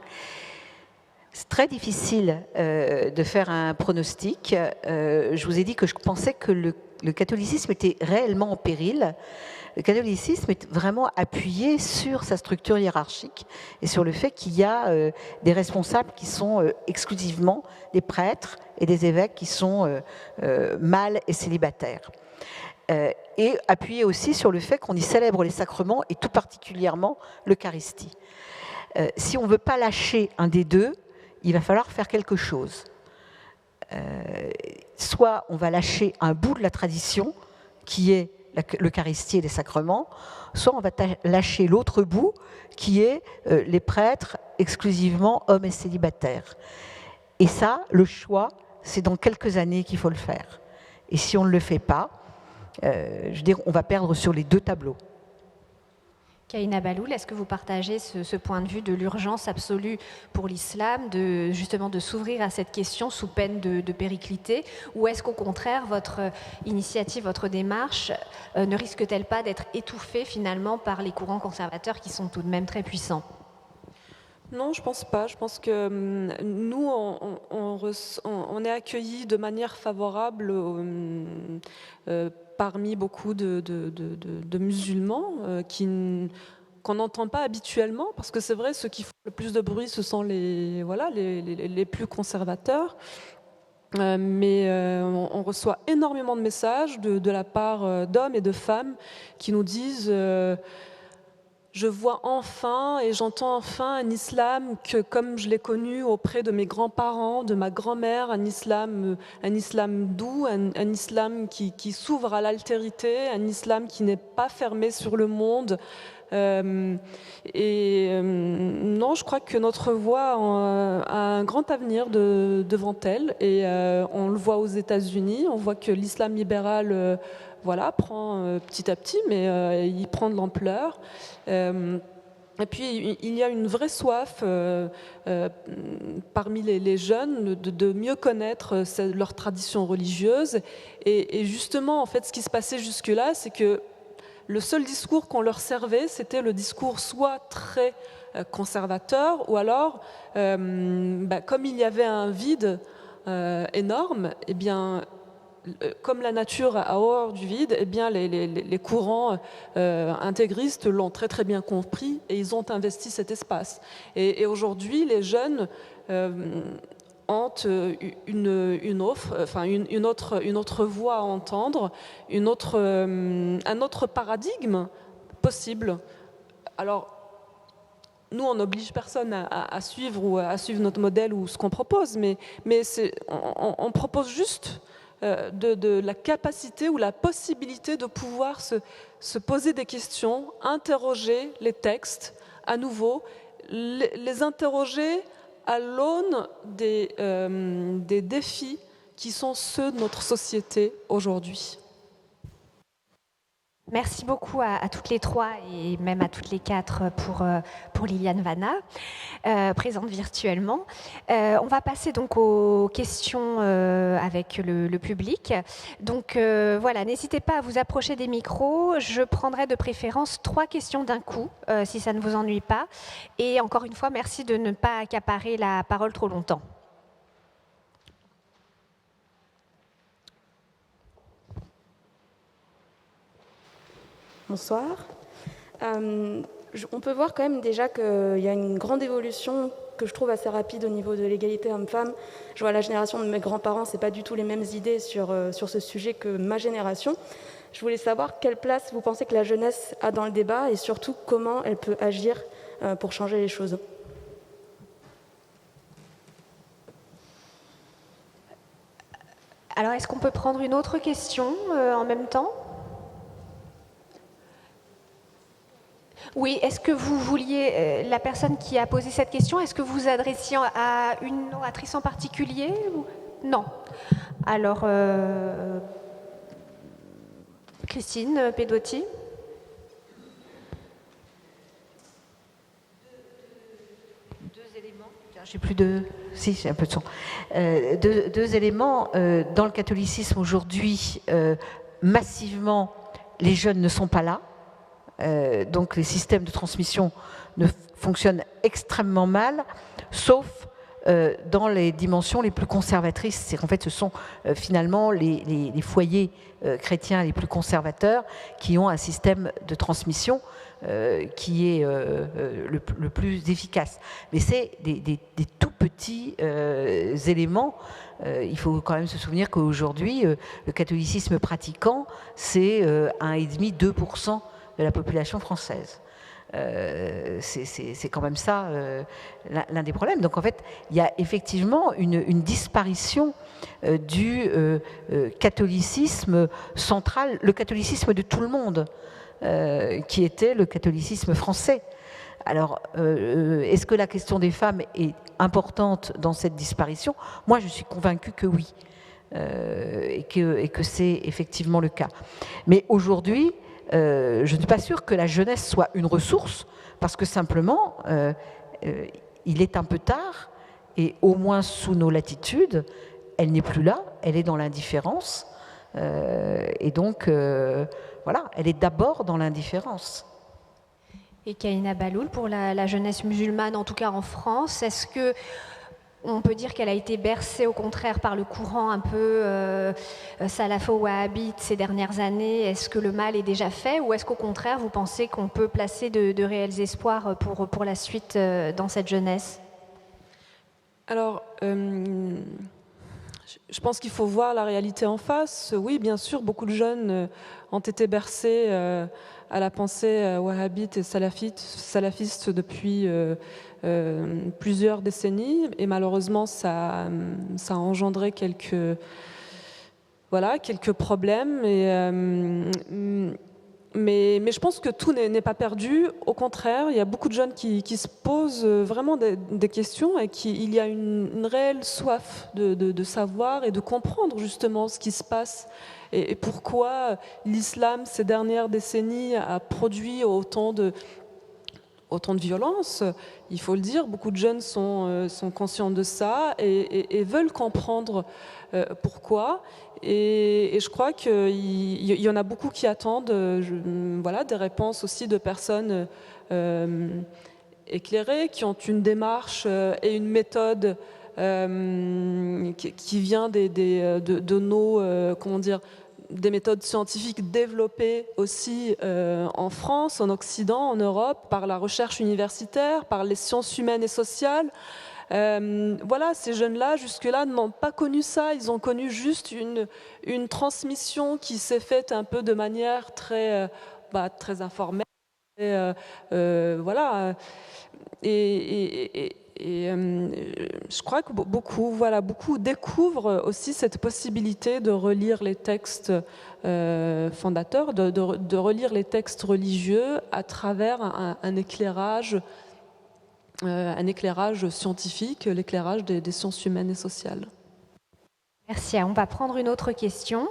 C'est très difficile de faire un pronostic. Je vous ai dit que je pensais que le catholicisme était réellement en péril. Le catholicisme est vraiment appuyé sur sa structure hiérarchique et sur le fait qu'il y a des responsables qui sont exclusivement des prêtres et des évêques qui sont mâles et célibataires. Et appuyé aussi sur le fait qu'on y célèbre les sacrements et tout particulièrement l'Eucharistie. Si on ne veut pas lâcher un des deux, il va falloir faire quelque chose. Soit on va lâcher un bout de la tradition qui est l'Eucharistie et les sacrements, soit on va lâcher l'autre bout qui est les prêtres exclusivement hommes et célibataires. Et ça, le choix, c'est dans quelques années qu'il faut le faire. Et si on ne le fait pas, je veux dire, on va perdre sur les deux tableaux. Kahina Baloul, est-ce que vous partagez ce point de vue de l'urgence absolue pour l'islam, justement de s'ouvrir à cette question sous peine de périclité, ou est-ce qu'au contraire, votre initiative, votre démarche ne risque-t-elle pas d'être étouffée finalement par les courants conservateurs qui sont tout de même très puissants ? Non, je pense pas. Je pense que nous, on est accueillis de manière favorable parmi beaucoup de musulmans qu'on n'entend pas habituellement, parce que c'est vrai, ceux qui font le plus de bruit, ce sont les plus conservateurs. Mais on reçoit énormément de messages de la part d'hommes et de femmes qui nous disent je vois enfin et j'entends enfin un islam que, comme je l'ai connu auprès de mes grands-parents, de ma grand-mère, un islam doux, un islam qui s'ouvre à l'altérité, un islam qui n'est pas fermé sur le monde. Non, je crois que notre voie a un grand avenir devant elle, et on le voit aux États-Unis, on voit que l'islam libéral prend petit à petit, mais il prend de l'ampleur. Et puis, il y a une vraie soif parmi les jeunes de mieux connaître leur tradition religieuse. Et justement, en fait, ce qui se passait jusque-là, c'est que le seul discours qu'on leur servait, c'était le discours soit très conservateur, ou alors, comme il y avait un vide énorme, eh bien, comme la nature a horreur du vide, eh bien les courants intégristes l'ont très très bien compris et ils ont investi cet espace. Et aujourd'hui, les jeunes ont une autre voix à entendre, un autre paradigme possible. Alors, nous, on n'oblige personne à suivre notre modèle ou ce qu'on propose, mais on propose juste de la capacité ou la possibilité de pouvoir se poser des questions, interroger les textes à nouveau, les interroger à l'aune des défis qui sont ceux de notre société aujourd'hui. Merci beaucoup à toutes les trois et même à toutes les quatre pour Liliane Vanna, présente virtuellement. On va passer donc aux questions avec le public. Donc voilà, n'hésitez pas à vous approcher des micros. Je prendrai de préférence 3 questions d'un coup, si ça ne vous ennuie pas. Et encore une fois, merci de ne pas accaparer la parole trop longtemps. Bonsoir. On peut voir quand même déjà qu'il y a une grande évolution que je trouve assez rapide au niveau de l'égalité homme-femme. Je vois la génération de mes grands-parents, c'est pas du tout les mêmes idées sur ce sujet que ma génération. Je voulais savoir quelle place vous pensez que la jeunesse a dans le débat et surtout comment elle peut agir pour changer les choses. Alors, est-ce qu'on peut prendre une autre question en même temps ? Oui, est-ce que vous vouliez, la personne qui a posé cette question, est-ce que vous vous adressiez à une oratrice en particulier ou... Non. Alors, Christine Pedotti. J'ai plus de... Si, j'ai un peu de son. Deux éléments. Dans le catholicisme aujourd'hui, massivement, les jeunes ne sont pas là. Donc les systèmes de transmission ne fonctionnent extrêmement mal, sauf dans les dimensions les plus conservatrices. C'est qu'en fait, ce sont finalement les foyers chrétiens les plus conservateurs qui ont un système de transmission qui est le plus efficace. Mais c'est des tout petits éléments. Il faut quand même se souvenir qu'aujourd'hui, le catholicisme pratiquant, c'est 1,5-2% de la population française. C'est quand même ça l'un des problèmes. Donc en fait, il y a effectivement une disparition du catholicisme central, le catholicisme de tout le monde, qui était le catholicisme français. Alors, est-ce que la question des femmes est importante dans cette disparition ? Moi, je suis convaincue que oui, et que c'est effectivement le cas. Mais aujourd'hui, je ne suis pas sûre que la jeunesse soit une ressource, parce que simplement, il est un peu tard, et au moins sous nos latitudes, elle n'est plus là, elle est dans l'indifférence, et donc, voilà, elle est d'abord dans l'indifférence. Et Kahina Bahloul, pour la jeunesse musulmane, en tout cas en France, est-ce que on peut dire qu'elle a été bercée au contraire par le courant un peu salafo-wahhabite ces dernières années? Est-ce que le mal est déjà fait ou est-ce qu'au contraire vous pensez qu'on peut placer de réels espoirs pour la suite dans cette jeunesse? Alors, je pense qu'il faut voir la réalité en face. Oui, bien sûr, beaucoup de jeunes ont été bercés à la pensée wahhabite et salafiste depuis plusieurs décennies, et malheureusement ça a engendré quelques problèmes. Mais je pense que tout n'est pas perdu. Au contraire, il y a beaucoup de jeunes qui se posent vraiment des questions et il y a une réelle soif de savoir et de comprendre justement ce qui se passe et pourquoi l'islam, ces dernières décennies, a produit autant de violence. Il faut le dire, beaucoup de jeunes sont conscients de ça et veulent comprendre pourquoi. Et je crois qu'il y en a beaucoup qui attendent des réponses aussi de personnes éclairées, qui ont une démarche et une méthode qui vient de nos, des méthodes scientifiques développées aussi en France, en Occident, en Europe, par la recherche universitaire, par les sciences humaines et sociales. Ces jeunes-là, jusque-là, n'ont pas connu ça. Ils ont connu juste une transmission qui s'est faite un peu de manière très informelle. Je crois que beaucoup découvrent aussi cette possibilité de relire les textes fondateurs, de relire les textes religieux à travers un éclairage scientifique, l'éclairage des sciences humaines et sociales. Merci. On va prendre une autre question,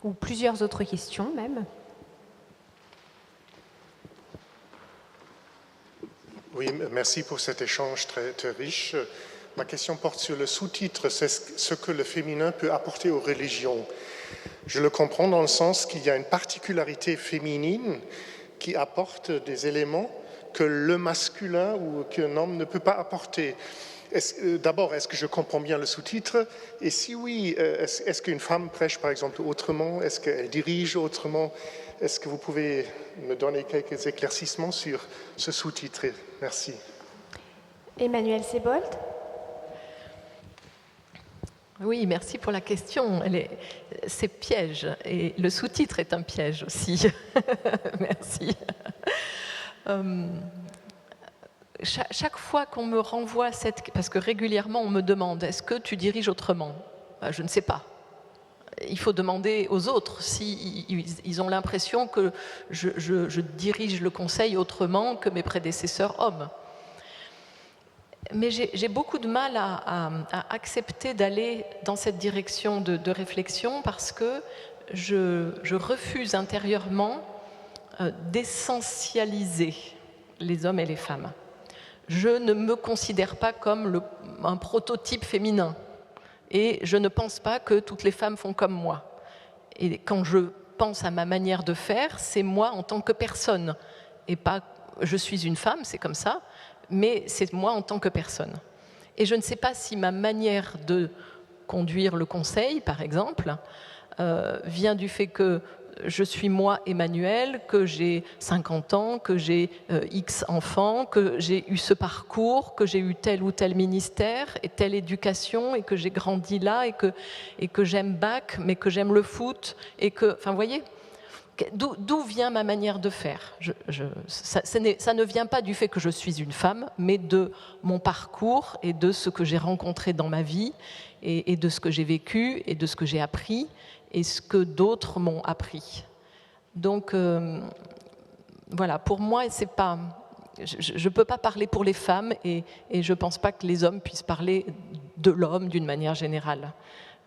ou plusieurs autres questions même. Oui, merci pour cet échange très, très riche. Ma question porte sur le sous-titre, c'est ce que le féminin peut apporter aux religions. Je le comprends dans le sens qu'il y a une particularité féminine qui apporte des éléments que le masculin ou qu'un homme ne peut pas apporter. D'abord, est-ce que je comprends bien le sous-titre? Et si oui, est-ce qu'une femme prêche par exemple autrement? Est-ce qu'elle dirige autrement? Est-ce que vous pouvez me donner quelques éclaircissements sur ce sous-titre? Merci. Emmanuel Sebold. Oui, merci pour la question. C'est piège, et le sous-titre est un piège aussi. Merci. Chaque fois qu'on me renvoie parce que régulièrement on me demande, est-ce que tu diriges autrement ? Je ne sais pas. Il faut demander aux autres s'ils ont l'impression que je dirige le conseil autrement que mes prédécesseurs hommes. Mais j'ai beaucoup de mal à accepter d'aller dans cette direction de réflexion parce que je refuse intérieurement d'essentialiser les hommes et les femmes. Je ne me considère pas comme un prototype féminin et je ne pense pas que toutes les femmes font comme moi. Et quand je pense à ma manière de faire, c'est moi en tant que personne et pas je suis une femme, c'est comme ça, mais c'est moi en tant que personne. Et je ne sais pas si ma manière de conduire le conseil, par exemple, vient du fait que je suis moi, Emmanuel, que j'ai 50 ans, que j'ai X enfants, que j'ai eu ce parcours, que j'ai eu tel ou tel ministère et telle éducation, et que j'ai grandi là, et que j'aime Bach, mais que j'aime le foot, et que... Enfin, vous voyez, d'où vient ma manière de faire ? Ça ne vient pas du fait que je suis une femme, mais de mon parcours et de ce que j'ai rencontré dans ma vie, et de ce que j'ai vécu, et de ce que j'ai appris, et ce que d'autres m'ont appris. Donc, voilà, pour moi, c'est pas... Je ne peux pas parler pour les femmes, et je ne pense pas que les hommes puissent parler de l'homme d'une manière générale.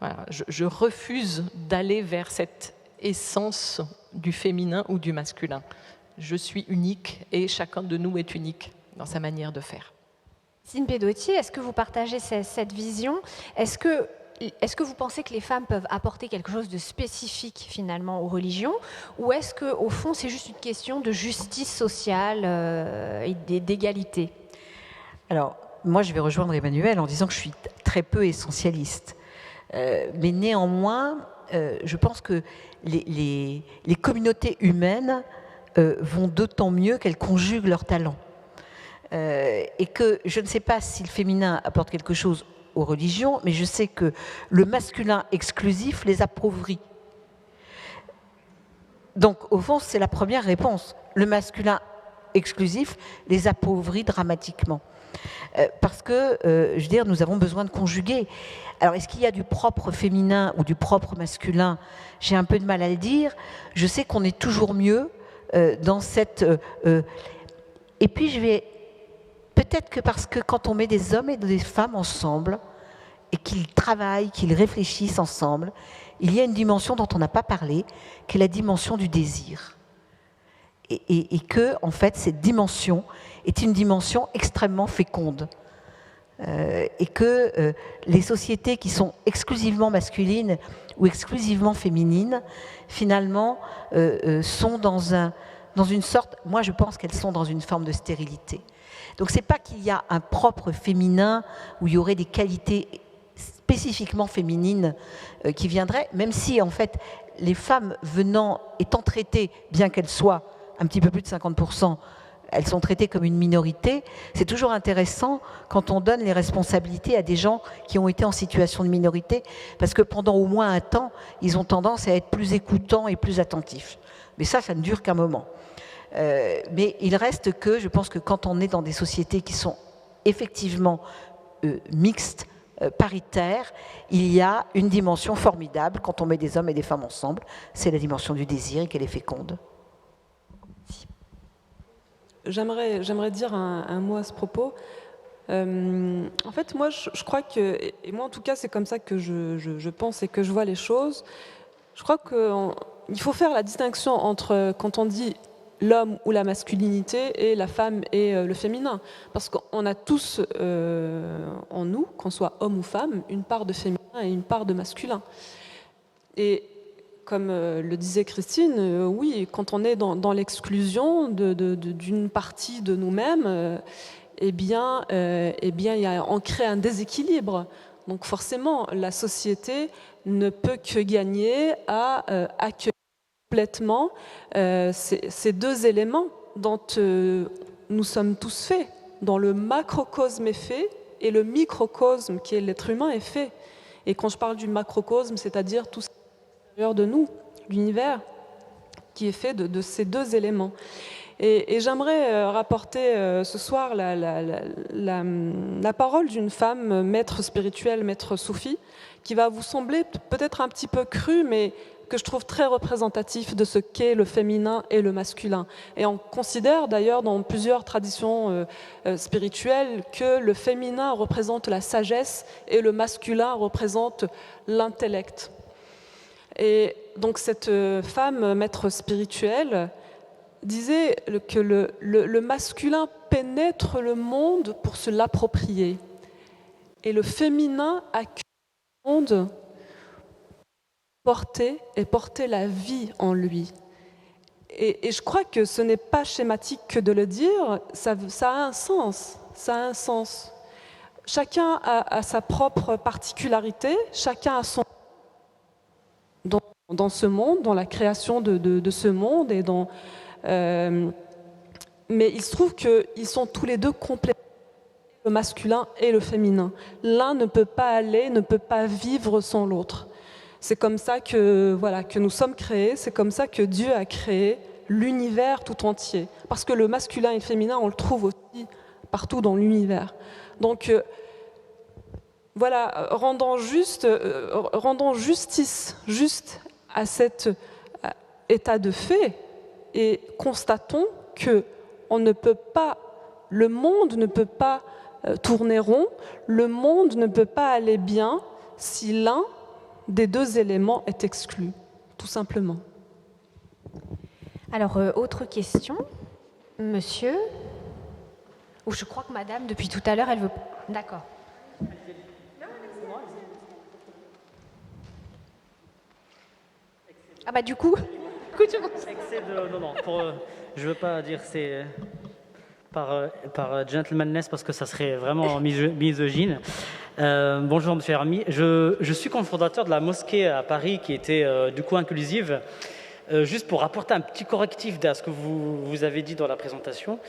Voilà, je refuse d'aller vers cette essence du féminin ou du masculin. Je suis unique et chacun de nous est unique dans sa manière de faire. Christine Pedotti, est-ce que vous partagez cette vision ? Est-ce que vous pensez que les femmes peuvent apporter quelque chose de spécifique finalement aux religions, ou est-ce qu'au fond c'est juste une question de justice sociale et d'égalité ? Alors, moi je vais rejoindre Emmanuel en disant que je suis très peu essentialiste. Mais néanmoins, je pense que les communautés humaines vont d'autant mieux qu'elles conjuguent leurs talents. Et que je ne sais pas si le féminin apporte quelque chose aux religions, mais je sais que le masculin exclusif les appauvrit. Donc, au fond, c'est la première réponse. Le masculin exclusif les appauvrit dramatiquement. Parce que, je veux dire, nous avons besoin de conjuguer. Alors, est-ce qu'il y a du propre féminin ou du propre masculin ? J'ai un peu de mal à le dire. Je sais qu'on est toujours mieux dans cette... Et puis, peut-être que parce que quand on met des hommes et des femmes ensemble, et qu'ils travaillent, qu'ils réfléchissent ensemble, il y a une dimension dont on n'a pas parlé, qui est la dimension du désir. Et que, en fait, cette dimension est une dimension extrêmement féconde. Et que les sociétés qui sont exclusivement masculines ou exclusivement féminines, finalement, sont dans une sorte... Moi, je pense qu'elles sont dans une forme de stérilité. Donc, c'est pas qu'il y a un propre féminin où il y aurait des qualités spécifiquement féminines qui viendraient, même si, en fait, les femmes étant traitées, bien qu'elles soient un petit peu plus de 50%, elles sont traitées comme une minorité. C'est toujours intéressant quand on donne les responsabilités à des gens qui ont été en situation de minorité, parce que pendant au moins un temps, ils ont tendance à être plus écoutants et plus attentifs. Mais ça ne dure qu'un moment. Mais il reste que, je pense que quand on est dans des sociétés qui sont effectivement mixtes, paritaires, il y a une dimension formidable quand on met des hommes et des femmes ensemble, c'est la dimension du désir et qu'elle est féconde. J'aimerais dire un mot à ce propos. En fait, moi, je crois que, et moi en tout cas, c'est comme ça que je pense et que je vois les choses. Je crois qu'il faut faire la distinction entre quand on dit l'homme ou la masculinité et la femme et le féminin. Parce qu'on a tous en nous, qu'on soit homme ou femme, une part de féminin et une part de masculin. Et comme le disait Christine, oui, quand on est dans l'exclusion d'une partie de nous-mêmes, eh bien, on crée un déséquilibre. Donc forcément, la société ne peut que gagner à accueillir complètement ces deux éléments dont nous sommes tous faits, dont le macrocosme est fait et le microcosme qui est l'être humain est fait. Et quand je parle du macrocosme, c'est-à-dire tout ce qui est à l'intérieur de nous, l'univers, qui est fait de ces deux éléments. Et j'aimerais rapporter ce soir la parole d'une femme, maître spirituelle, maître soufi, qui va vous sembler peut-être un petit peu crue, mais que je trouve très représentatif de ce qu'est le féminin et le masculin. Et on considère d'ailleurs dans plusieurs traditions spirituelles que le féminin représente la sagesse et le masculin représente l'intellect. Et donc cette femme, maître spirituelle, disait que le masculin pénètre le monde pour se l'approprier. Et le féminin accueille le monde porter la vie en lui. Et je crois que ce n'est pas schématique que de le dire, ça a un sens. Ça a un sens. Chacun a sa propre particularité, chacun a son dans ce monde, dans la création de ce monde et dans mais il se trouve qu'ils sont tous les deux complètement, le masculin et le féminin. L'un ne peut pas aller, ne peut pas vivre sans l'autre. C'est comme ça que nous sommes créés, c'est comme ça que Dieu a créé l'univers tout entier. Parce que le masculin et le féminin, on le trouve aussi partout dans l'univers. Donc rendons justice juste à cet état de fait et constatons que le monde ne peut pas tourner rond, le monde ne peut pas aller bien si l'un des deux éléments est exclu, tout simplement. Alors, autre question, monsieur. Ou je crois que madame, depuis tout à l'heure, elle veut... D'accord. Ah bah du coup... Je veux pas dire c'est par gentlemanness parce que ça serait vraiment misogyne. Bonjour Monsieur Hermy, je suis cofondateur de la mosquée à Paris qui était du coup inclusive. Juste pour apporter un petit correctif à ce que vous avez dit dans la présentation,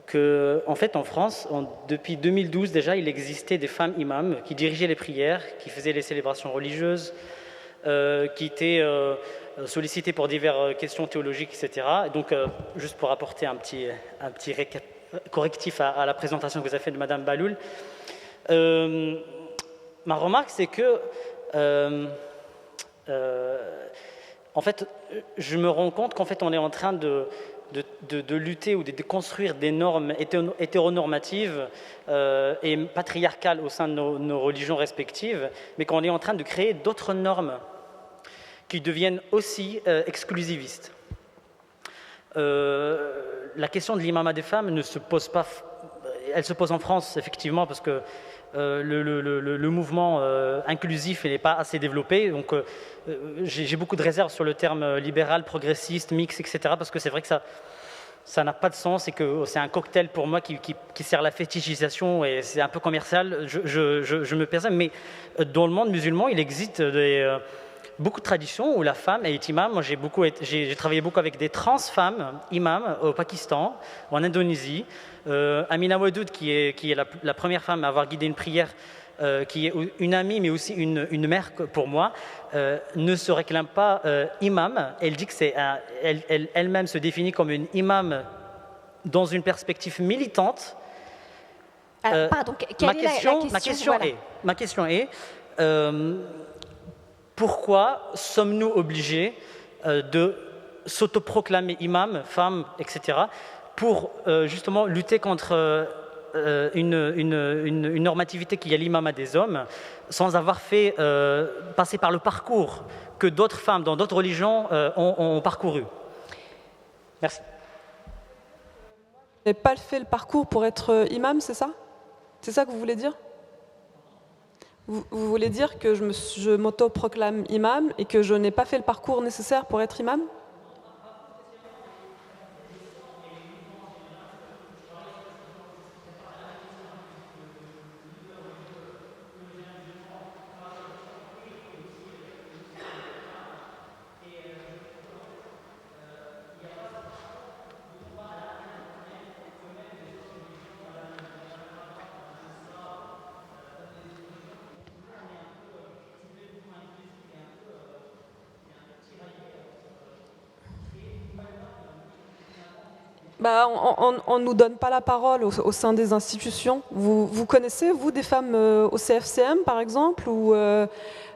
que en fait en France, depuis 2012 déjà, il existait des femmes imams qui dirigeaient les prières, qui faisaient les célébrations religieuses, qui étaient sollicitées pour diverses questions théologiques, etc. Et donc, juste pour apporter un petit correctif à la présentation que vous avez faite de Madame Baloul, ma remarque, c'est que en fait, je me rends compte qu'en fait, on est en train de lutter ou de déconstruire des normes hétéronormatives et patriarcales au sein de nos religions respectives, mais qu'on est en train de créer d'autres normes qui deviennent aussi exclusivistes. La question de l'imama des femmes ne se pose pas... Elle se pose en France, effectivement, parce que le mouvement inclusif n'est pas assez développé. Donc, j'ai beaucoup de réserves sur le terme libéral, progressiste, mix, etc. Parce que c'est vrai que ça n'a pas de sens et que c'est un cocktail pour moi qui sert la fétichisation et c'est un peu commercial. Je me perçois, mais dans le monde musulman, il existe beaucoup de traditions où la femme est imam. Moi, j'ai travaillé beaucoup avec des trans femmes imams au Pakistan, en Indonésie. Amina Wadoud, qui est la première femme à avoir guidé une prière, qui est une amie, mais aussi une mère pour moi, ne se réclame pas imam. Elle dit que elle-même se définit comme une imam dans une perspective militante. Alors, pardon, quelle est la question Ma question est pourquoi sommes-nous obligés de s'autoproclamer imam, femme, etc., pour justement lutter contre une normativité qui est l'imam des hommes, sans avoir fait passer par le parcours que d'autres femmes dans d'autres religions ont parcouru. Merci. Vous n'avez pas fait le parcours pour être imam, c'est ça? C'est ça que vous voulez dire? Vous voulez dire que je m'autoproclame imam et que je n'ai pas fait le parcours nécessaire pour être imam? On ne nous donne pas la parole au sein des institutions. Vous connaissez, vous, des femmes au CFCM, par exemple, ou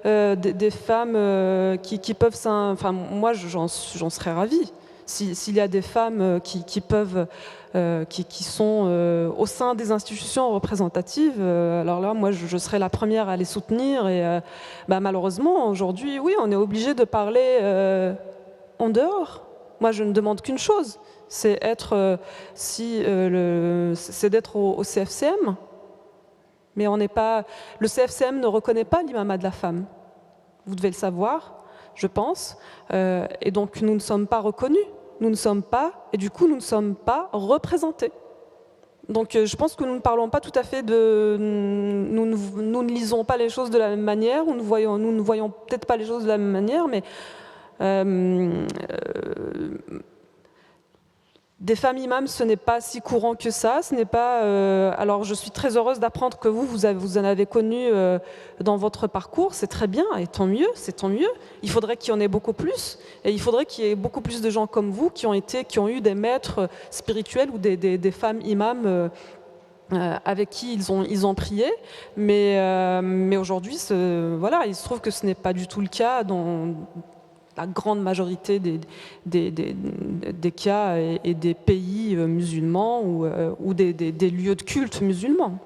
des femmes qui peuvent... Enfin, moi, j'en serais ravie. S'il y a des femmes qui sont au sein des institutions représentatives, alors là, moi, je serais la première à les soutenir. Et malheureusement, aujourd'hui, oui, on est obligé de parler en dehors. Moi, je ne demande qu'une chose, c'est d'être au CFCM. Mais on n'est pas. Le CFCM ne reconnaît pas l'imamat de la femme. Vous devez le savoir, je pense. Et donc, nous ne sommes pas reconnus. Nous ne sommes pas, et du coup, nous ne sommes pas représentés. Donc, je pense que nous ne parlons pas tout à fait de... Nous ne lisons pas les choses de la même manière, nous ne voyons peut-être pas les choses de la même manière, mais des femmes imams, ce n'est pas si courant que ça. Ce n'est pas. Alors, je suis très heureuse d'apprendre que vous en avez connu dans votre parcours. C'est très bien, et tant mieux. C'est tant mieux. Il faudrait qu'il y en ait beaucoup plus, et il faudrait qu'il y ait beaucoup plus de gens comme vous qui ont eu des maîtres spirituels ou des femmes imams avec qui ils ont prié. Mais aujourd'hui, voilà, il se trouve que ce n'est pas du tout le cas dans la grande majorité des cas et des pays musulmans ou des lieux de culte musulmans.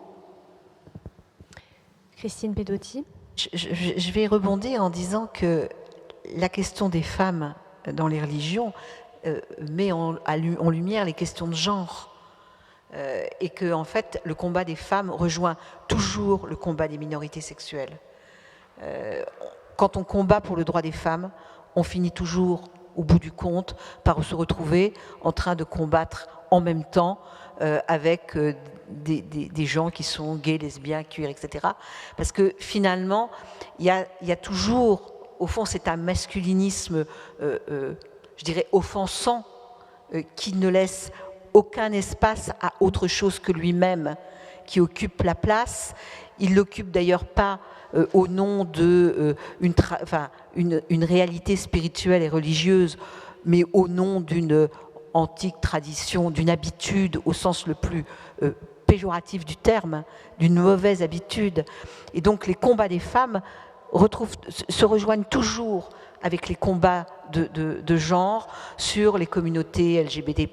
Christine Pedotti. Je vais rebondir en disant que la question des femmes dans les religions met en lumière les questions de genre. Et que, en fait, le combat des femmes rejoint toujours le combat des minorités sexuelles. Quand on combat pour le droit des femmes, on finit toujours, au bout du compte, par se retrouver en train de combattre en même temps avec des gens qui sont gays, lesbiens, queer, etc. Parce que finalement, il y a toujours, au fond, c'est un masculinisme, je dirais, offensant, qui ne laisse aucun espace à autre chose que lui-même, qui occupe la place. Il l'occupe d'ailleurs pas au nom d'une réalité spirituelle et religieuse, mais au nom d'une antique tradition, d'une habitude au sens le plus péjoratif du terme, d'une mauvaise habitude. Et donc les combats des femmes se rejoignent toujours avec les combats de genre sur les communautés LGBT+.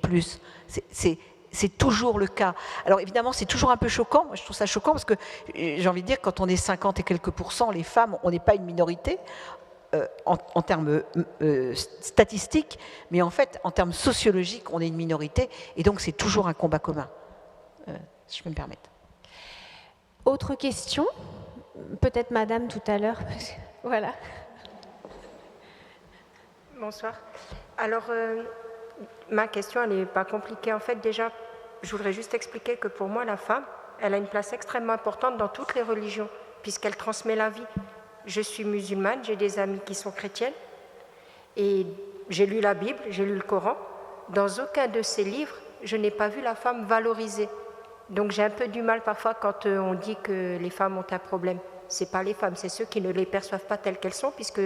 C'est toujours le cas. Alors évidemment, c'est toujours un peu choquant. Moi, je trouve ça choquant parce que j'ai envie de dire, quand on est 50 et quelques %, les femmes, on n'est pas une minorité en termes statistiques, mais en fait, en termes sociologiques, on est une minorité. Et donc, c'est toujours un combat commun, si je peux me permettre. Autre question ? Peut-être madame tout à l'heure. Voilà. Bonsoir. Alors, ma question, elle n'est pas compliquée. En fait, déjà, je voudrais juste expliquer que pour moi, la femme, elle a une place extrêmement importante dans toutes les religions, puisqu'elle transmet la vie. Je suis musulmane, j'ai des amies qui sont chrétiennes, et j'ai lu la Bible, j'ai lu le Coran. Dans aucun de ces livres, je n'ai pas vu la femme valorisée. Donc j'ai un peu du mal parfois quand on dit que les femmes ont un problème. Ce n'est pas les femmes, c'est ceux qui ne les perçoivent pas telles qu'elles sont, puisque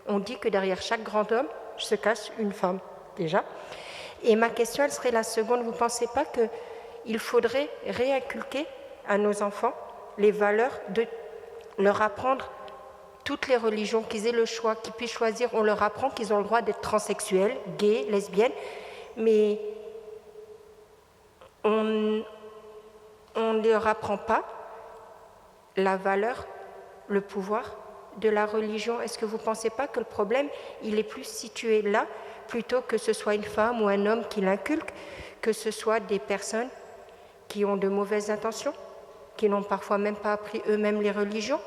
on dit que derrière chaque grand homme se cache une femme, déjà. Et ma question, elle serait la seconde. Vous ne pensez pas qu'il faudrait réinculquer à nos enfants les valeurs, de leur apprendre toutes les religions, qu'ils aient le choix, qu'ils puissent choisir. On leur apprend qu'ils ont le droit d'être transsexuels, gays, lesbiennes, mais on ne leur apprend pas la valeur, le pouvoir de la religion. Est-ce que vous ne pensez pas que le problème, il est plus situé là, plutôt que ce soit une femme ou un homme qui l'inculque, que ce soit des personnes qui ont de mauvaises intentions, qui n'ont parfois même pas appris eux-mêmes les religions?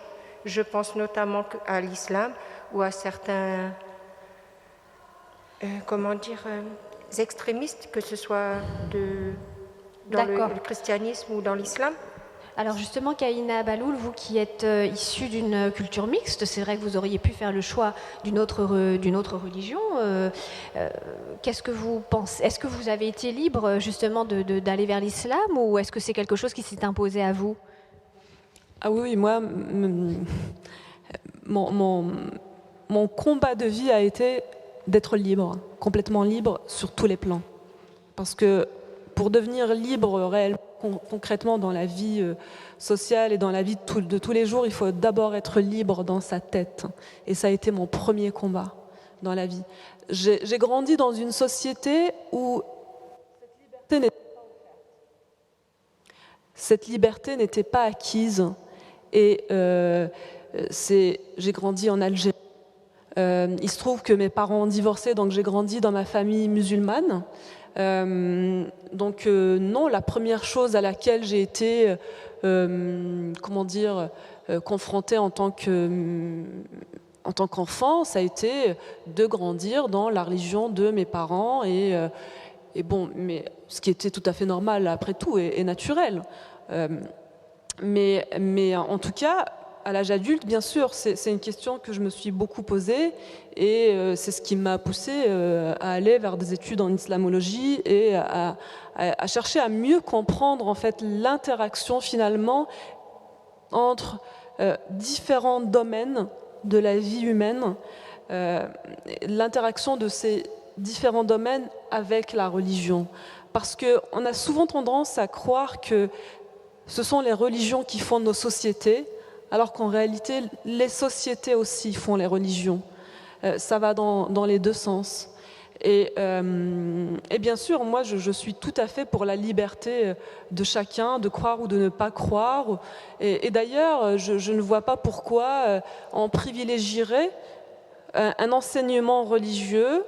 Je pense notamment à l'islam ou à certains extrémistes, que ce soit dans le christianisme ou dans l'islam. Alors justement, Kaïna Baloul, vous qui êtes issue d'une culture mixte, c'est vrai que vous auriez pu faire le choix d'une autre religion. Qu'est-ce que vous pensez? Est-ce que vous avez été libre justement d'aller vers l'islam, ou est-ce que c'est quelque chose qui s'est imposé à vous? Ah oui, moi, mon combat de vie a été d'être libre, complètement libre sur tous les plans. Parce que pour devenir libre réellement, concrètement dans la vie sociale et dans la vie de tous les jours, il faut d'abord être libre dans sa tête. Et ça a été mon premier combat dans la vie. J'ai grandi dans une société où cette liberté n'était pas acquise. Et j'ai grandi en Algérie. Il se trouve que mes parents ont divorcé, donc j'ai grandi dans ma famille musulmane. Non, la première chose à laquelle j'ai été, confrontée en tant qu'enfant, ça a été de grandir dans la religion de mes parents mais ce qui était tout à fait normal après tout et naturel. Mais en tout cas, à l'âge adulte, bien sûr, c'est une question que je me suis beaucoup posée et c'est ce qui m'a poussée à aller vers des études en islamologie et à chercher à mieux comprendre en fait l'interaction finalement entre différents domaines de la vie humaine, l'interaction de ces différents domaines avec la religion. Parce qu'on a souvent tendance à croire que ce sont les religions qui font nos sociétés, alors qu'en réalité, les sociétés aussi font les religions. Ça va dans les deux sens. Et bien sûr, moi, je suis tout à fait pour la liberté de chacun de croire ou de ne pas croire. Et d'ailleurs, je ne vois pas pourquoi on privilégierait un enseignement religieux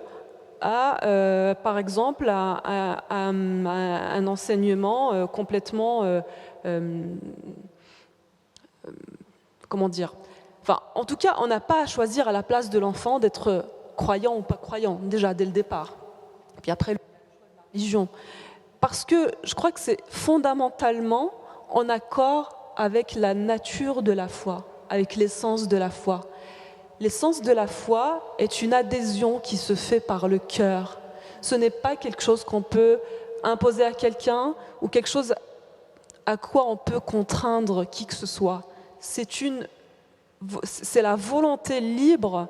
par exemple, à un enseignement complètement... en tout cas, on n'a pas à choisir à la place de l'enfant d'être croyant ou pas croyant, déjà dès le départ. Puis après, la religion. Parce que je crois que c'est fondamentalement en accord avec la nature de la foi, avec l'essence de la foi. L'essence de la foi est une adhésion qui se fait par le cœur. Ce n'est pas quelque chose qu'on peut imposer à quelqu'un ou quelque chose à quoi on peut contraindre qui que ce soit. C'est la volonté libre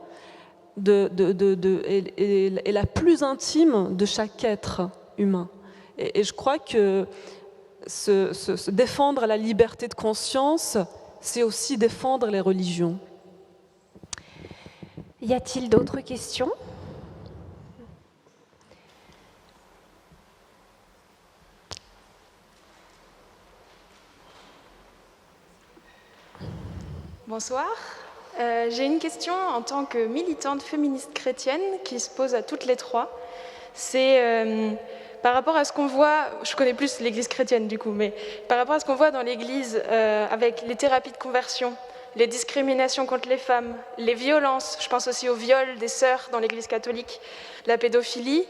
et la plus intime de chaque être humain. Et je crois que se défendre la liberté de conscience, c'est aussi défendre les religions. Y a-t-il d'autres questions ? Bonsoir. J'ai une question en tant que militante féministe chrétienne qui se pose à toutes les trois. C'est par rapport à ce qu'on voit, je connais plus l'Église chrétienne du coup, mais par rapport à ce qu'on voit dans l'Église avec les thérapies de conversion, les discriminations contre les femmes, les violences, je pense aussi au viol des sœurs dans l'Église catholique, la pédophilie.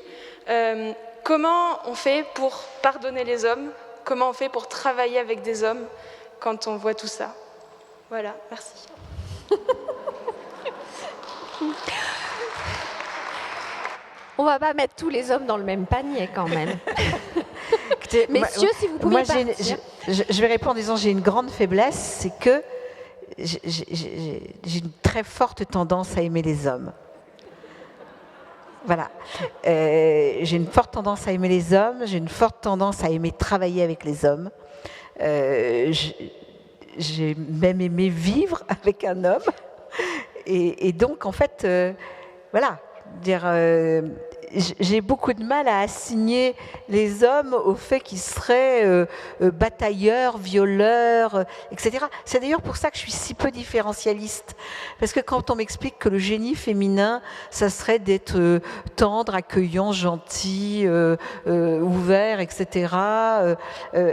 Comment on fait pour pardonner les hommes ? Comment on fait pour travailler avec des hommes quand on voit tout ça ? Voilà, merci. On va pas mettre tous les hommes dans le même panier quand même. Messieurs, si vous pouvez partir. Je vais répondre en disant j'ai une grande faiblesse, c'est que j'ai une très forte tendance à aimer les hommes. Voilà. J'ai une forte tendance à aimer les hommes, j'ai une forte tendance à aimer travailler avec les hommes. J'ai même aimé vivre avec un homme. Et donc, en fait, voilà. J'ai beaucoup de mal à assigner les hommes au fait qu'ils seraient batailleurs, violeurs, etc. C'est d'ailleurs pour ça que je suis si peu différentialiste. Parce que quand on m'explique que le génie féminin, ça serait d'être tendre, accueillant, gentil, ouvert, etc.,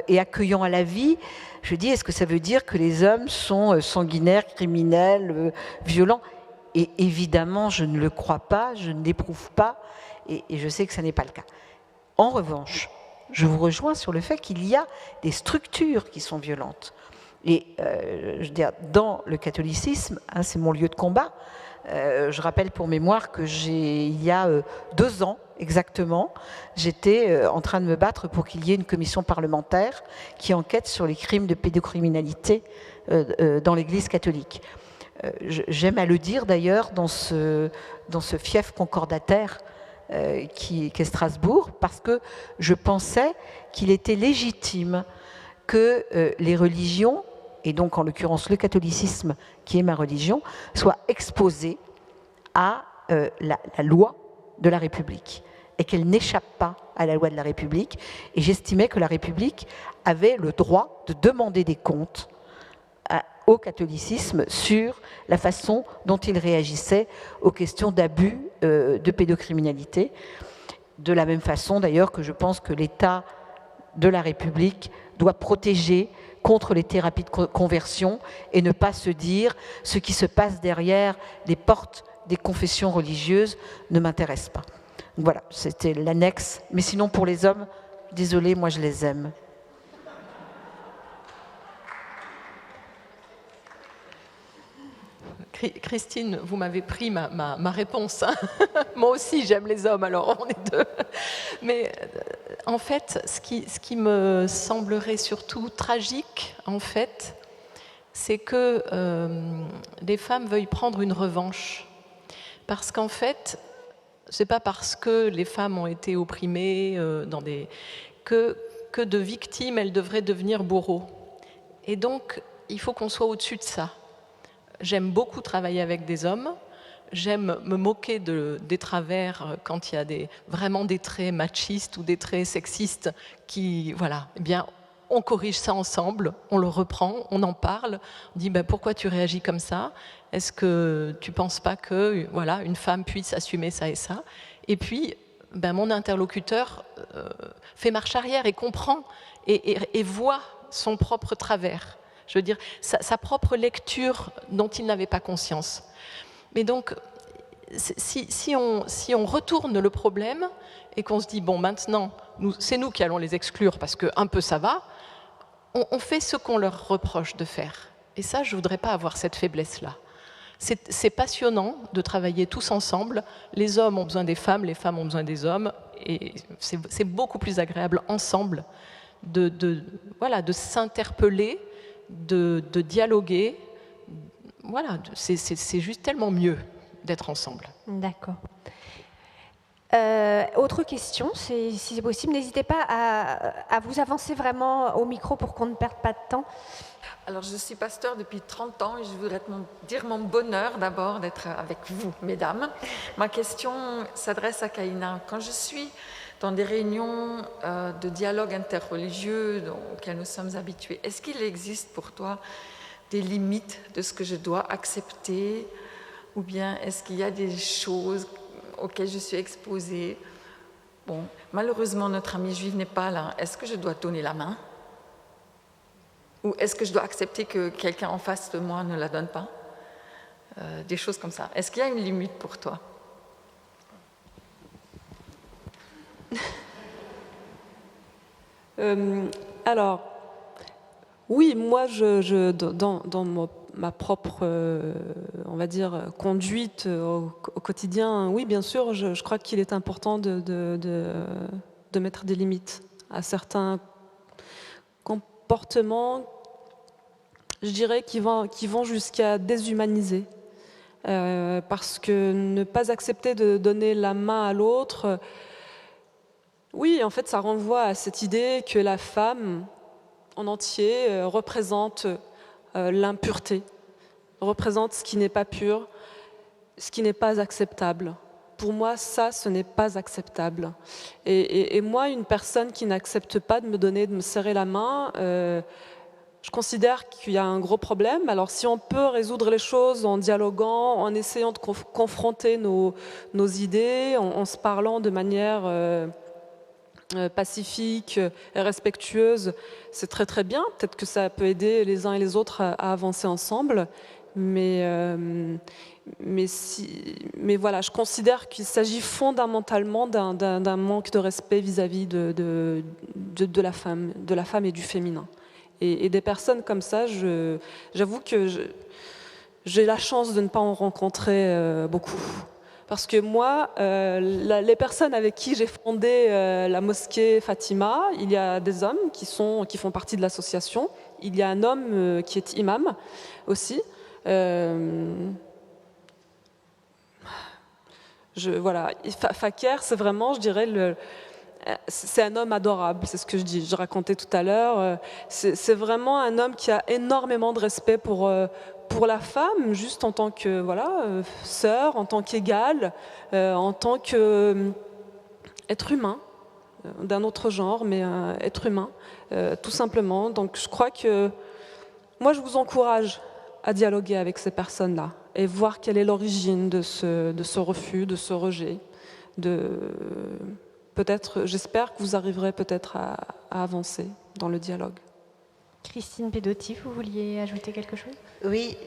et accueillant à la vie, je dis, est-ce que ça veut dire que les hommes sont sanguinaires, criminels, violents ? Et évidemment, je ne le crois pas, je ne l'éprouve pas, et je sais que ce n'est pas le cas. En revanche, je vous rejoins sur le fait qu'il y a des structures qui sont violentes. Et je veux dire, dans le catholicisme, c'est mon lieu de combat. Je rappelle pour mémoire que il y a 2 ans exactement, j'étais en train de me battre pour qu'il y ait une commission parlementaire qui enquête sur les crimes de pédocriminalité dans l'Église catholique. J'aime à le dire d'ailleurs dans ce fief concordataire qui est Strasbourg, parce que je pensais qu'il était légitime que les religions, et donc en l'occurrence le catholicisme, qui est ma religion, soient exposées à la loi de la République, et qu'elle n'échappe pas à la loi de la République. Et j'estimais que la République avait le droit de demander des comptes au catholicisme sur la façon dont il réagissait aux questions d'abus de pédocriminalité. De la même façon d'ailleurs que je pense que l'État de la République doit protéger contre les thérapies de conversion et ne pas se dire ce qui se passe derrière les portes des confessions religieuses ne m'intéresse pas. Donc voilà, c'était l'annexe. Mais sinon pour les hommes, désolé, moi je les aime. Christine, vous m'avez pris ma réponse. Moi aussi, j'aime les hommes, alors on est deux. Mais en fait, ce qui me semblerait surtout tragique, en fait, c'est que les femmes veuillent prendre une revanche. Parce qu'en fait, c'est pas parce que les femmes ont été opprimées que de victimes, elles devraient devenir bourreaux. Et donc, il faut qu'on soit au-dessus de ça. J'aime beaucoup travailler avec des hommes, j'aime me moquer des travers quand il y a vraiment des traits machistes ou des traits sexistes qui, voilà, eh bien, on corrige ça ensemble, on le reprend, on en parle, on dit pourquoi tu réagis comme ça ? Est-ce que tu ne penses pas que voilà, une femme puisse assumer ça et ça ? Et puis, mon interlocuteur fait marche arrière et comprend et voit son propre travers. Je veux dire, sa propre lecture dont il n'avait pas conscience. Mais donc, si on retourne le problème et qu'on se dit, bon, maintenant, c'est nous qui allons les exclure parce qu'un peu ça va, on fait ce qu'on leur reproche de faire. Et ça, je ne voudrais pas avoir cette faiblesse-là. C'est passionnant de travailler tous ensemble. Les hommes ont besoin des femmes, les femmes ont besoin des hommes. Et c'est beaucoup plus agréable ensemble de s'interpeller, de dialoguer. Voilà, c'est juste tellement mieux d'être ensemble. D'accord. Autre question, si c'est possible, n'hésitez pas à vous avancer vraiment au micro pour qu'on ne perde pas de temps. Alors, je suis pasteur depuis 30 ans et je voudrais dire mon bonheur d'abord d'être avec vous, mesdames. Ma question s'adresse à Kaïna. Quand je suis dans des réunions de dialogue interreligieux auxquelles nous sommes habitués, est-ce qu'il existe pour toi des limites de ce que je dois accepter, ou bien est-ce qu'il y a des choses auxquelles je suis exposée? Bon, malheureusement, notre amie juive n'est pas là. Est-ce que je dois donner la main? Ou est-ce que je dois accepter que quelqu'un en face de moi ne la donne pas? Des choses comme ça. Est-ce qu'il y a une limite pour toi? Alors, oui, moi, dans ma propre, on va dire, conduite au quotidien, oui, bien sûr, je crois qu'il est important de mettre des limites à certains comportements, je dirais, qui vont jusqu'à déshumaniser. Parce que ne pas accepter de donner la main à l'autre, oui, en fait, ça renvoie à cette idée que la femme en entier représente l'impureté, représente ce qui n'est pas pur, ce qui n'est pas acceptable. Pour moi, ça, ce n'est pas acceptable. Et moi, une personne qui n'accepte pas de me serrer la main, je considère qu'il y a un gros problème. Alors, si on peut résoudre les choses en dialoguant, en essayant de confronter nos idées, en se parlant de manière pacifique et respectueuse, c'est très très bien. Peut-être que ça peut aider les uns et les autres à avancer ensemble. Mais voilà, je considère qu'il s'agit fondamentalement d'un manque de respect vis-à-vis de la femme et du féminin. Et des personnes comme ça, j'avoue que j'ai la chance de ne pas en rencontrer beaucoup. Parce que moi, les personnes avec qui j'ai fondé la mosquée Fatima, il y a des hommes qui font partie de l'association. Il y a un homme qui est imam aussi. Voilà. Fakir, c'est vraiment, je dirais, c'est un homme adorable, c'est ce que je racontais tout à l'heure. C'est vraiment un homme qui a énormément de respect pour la femme, juste en tant que sœur, en tant qu'égale, en tant qu'être humain, d'un autre genre, mais être humain, tout simplement. Donc je crois que moi je vous encourage à dialoguer avec ces personnes-là et voir quelle est l'origine de ce refus, de ce rejet. J'espère que vous arriverez peut-être à avancer dans le dialogue. Christine Pedotti, vous vouliez ajouter quelque chose? Oui,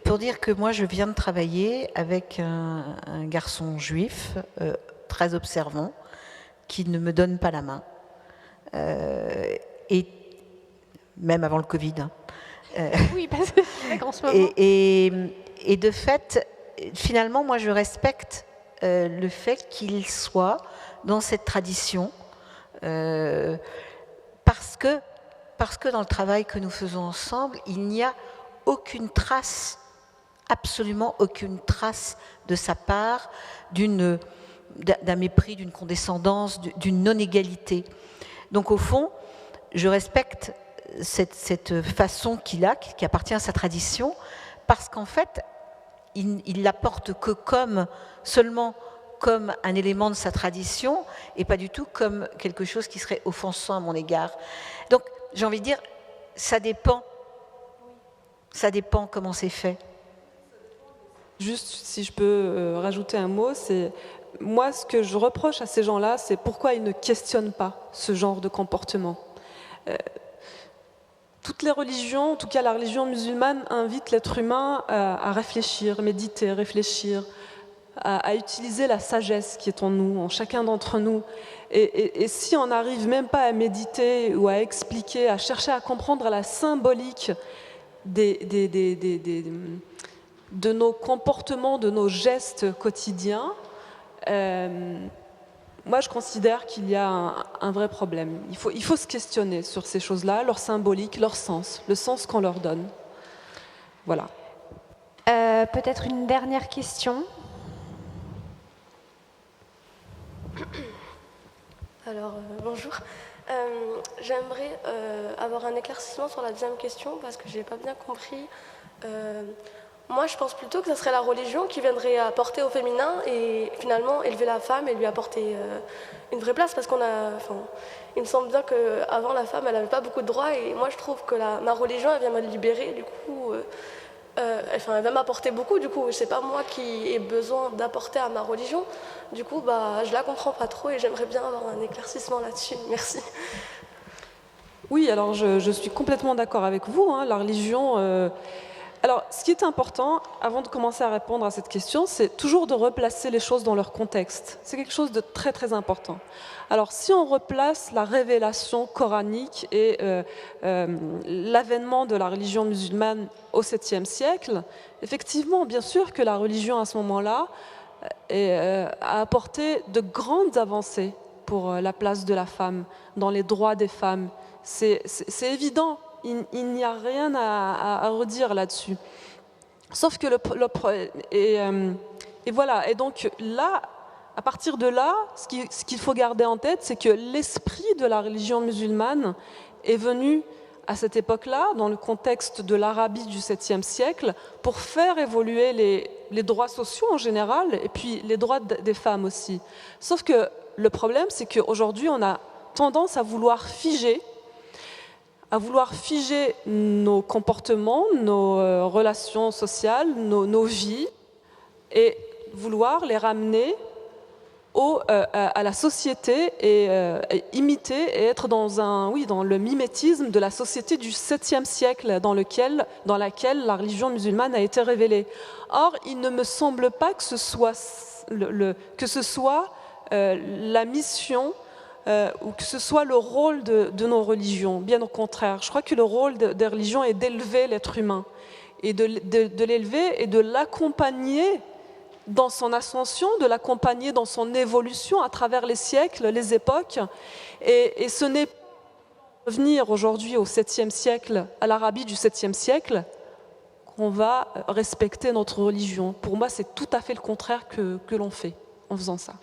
pour dire que moi je viens de travailler avec un garçon juif très observant qui ne me donne pas la main, et même avant le Covid. Oui, parce que c'est vrai qu'en ce moment... Et de fait, finalement, moi je respecte le fait qu'il soit dans cette tradition, parce que dans le travail que nous faisons ensemble, il n'y a aucune trace, absolument aucune trace de sa part d'un mépris, d'une condescendance, d'une non-égalité. Donc au fond, je respecte cette façon qu'il a, qui appartient à sa tradition, parce qu'en fait, il l'apporte que seulement comme un élément de sa tradition, et pas du tout comme quelque chose qui serait offensant à mon égard. Donc, j'ai envie de dire, ça dépend comment c'est fait. Juste, si je peux rajouter un mot, c'est moi, ce que je reproche à ces gens-là, c'est pourquoi ils ne questionnent pas ce genre de comportement. Toutes les religions, en tout cas la religion musulmane, invite l'être humain à réfléchir, méditer, réfléchir, à utiliser la sagesse qui est en nous, en chacun d'entre nous. Et si on n'arrive même pas à méditer ou à expliquer, à chercher à comprendre la symbolique de nos comportements, de nos gestes quotidiens, moi je considère qu'il y a un vrai problème. Il faut se questionner sur ces choses-là, leur symbolique, leur sens, le sens qu'on leur donne. Voilà. Peut-être une dernière question. Alors, bonjour. J'aimerais avoir un éclaircissement sur la deuxième question parce que je n'ai pas bien compris. Moi, je pense plutôt que ce serait la religion qui viendrait apporter au féminin et finalement élever la femme et lui apporter une vraie place parce il me semble bien qu'avant la femme, elle n'avait pas beaucoup de droits et moi, je trouve que ma religion, elle vient me libérer. Du coup, elle va m'apporter beaucoup. Du coup, c'est pas moi qui ai besoin d'apporter à ma religion. Du coup, je la comprends pas trop et j'aimerais bien avoir un éclaircissement là-dessus. Merci. Oui, alors je suis complètement d'accord avec vous. La religion... Alors, ce qui est important, avant de commencer à répondre à cette question, c'est toujours de replacer les choses dans leur contexte. C'est quelque chose de très, très important. Alors, si on replace la révélation coranique et l'avènement de la religion musulmane au 7e siècle, effectivement, bien sûr que la religion, à ce moment-là, a apporté de grandes avancées pour la place de la femme, dans les droits des femmes. C'est évident. Il n'y a rien à redire là-dessus. Sauf que voilà. Et donc là, à partir de là, ce qu'il faut garder en tête, c'est que l'esprit de la religion musulmane est venu à cette époque-là, dans le contexte de l'Arabie du 7e siècle, pour faire évoluer les droits sociaux en général, et puis les droits des femmes aussi. Sauf que le problème, c'est qu'aujourd'hui, on a tendance à vouloir figer nos comportements, nos relations sociales, nos vies, et vouloir les ramener à la société et imiter et être dans le mimétisme de la société du 7e siècle dans laquelle la religion musulmane a été révélée. Or, il ne me semble pas que ce soit la mission ou que ce soit le rôle de nos religions. Bien au contraire, je crois que le rôle des religions est d'élever l'être humain et de l'élever et de l'accompagner dans son ascension, de l'accompagner dans son évolution à travers les siècles, les époques. Et ce n'est pas revenir aujourd'hui au 7e siècle, à l'Arabie du 7e siècle, qu'on va respecter notre religion. Pour moi, c'est tout à fait le contraire que l'on fait. en faisant ça.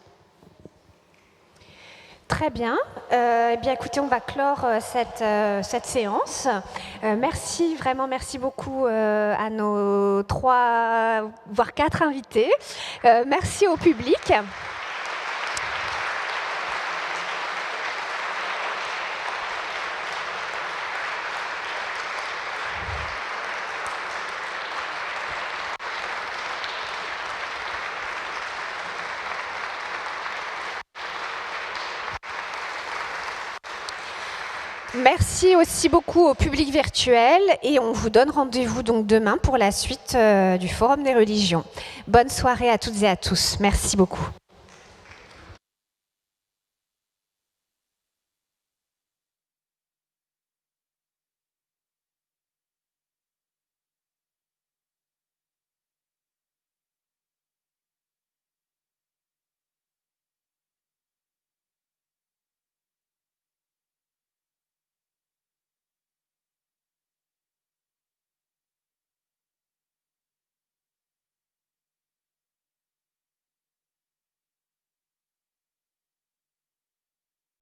Très bien. Eh bien, écoutez, on va clore cette séance. Merci, vraiment, merci beaucoup à nos 3, voire 4 invités. Merci au public. Merci aussi beaucoup au public virtuel et on vous donne rendez-vous donc demain pour la suite du Forum des religions. Bonne soirée à toutes et à tous. Merci beaucoup.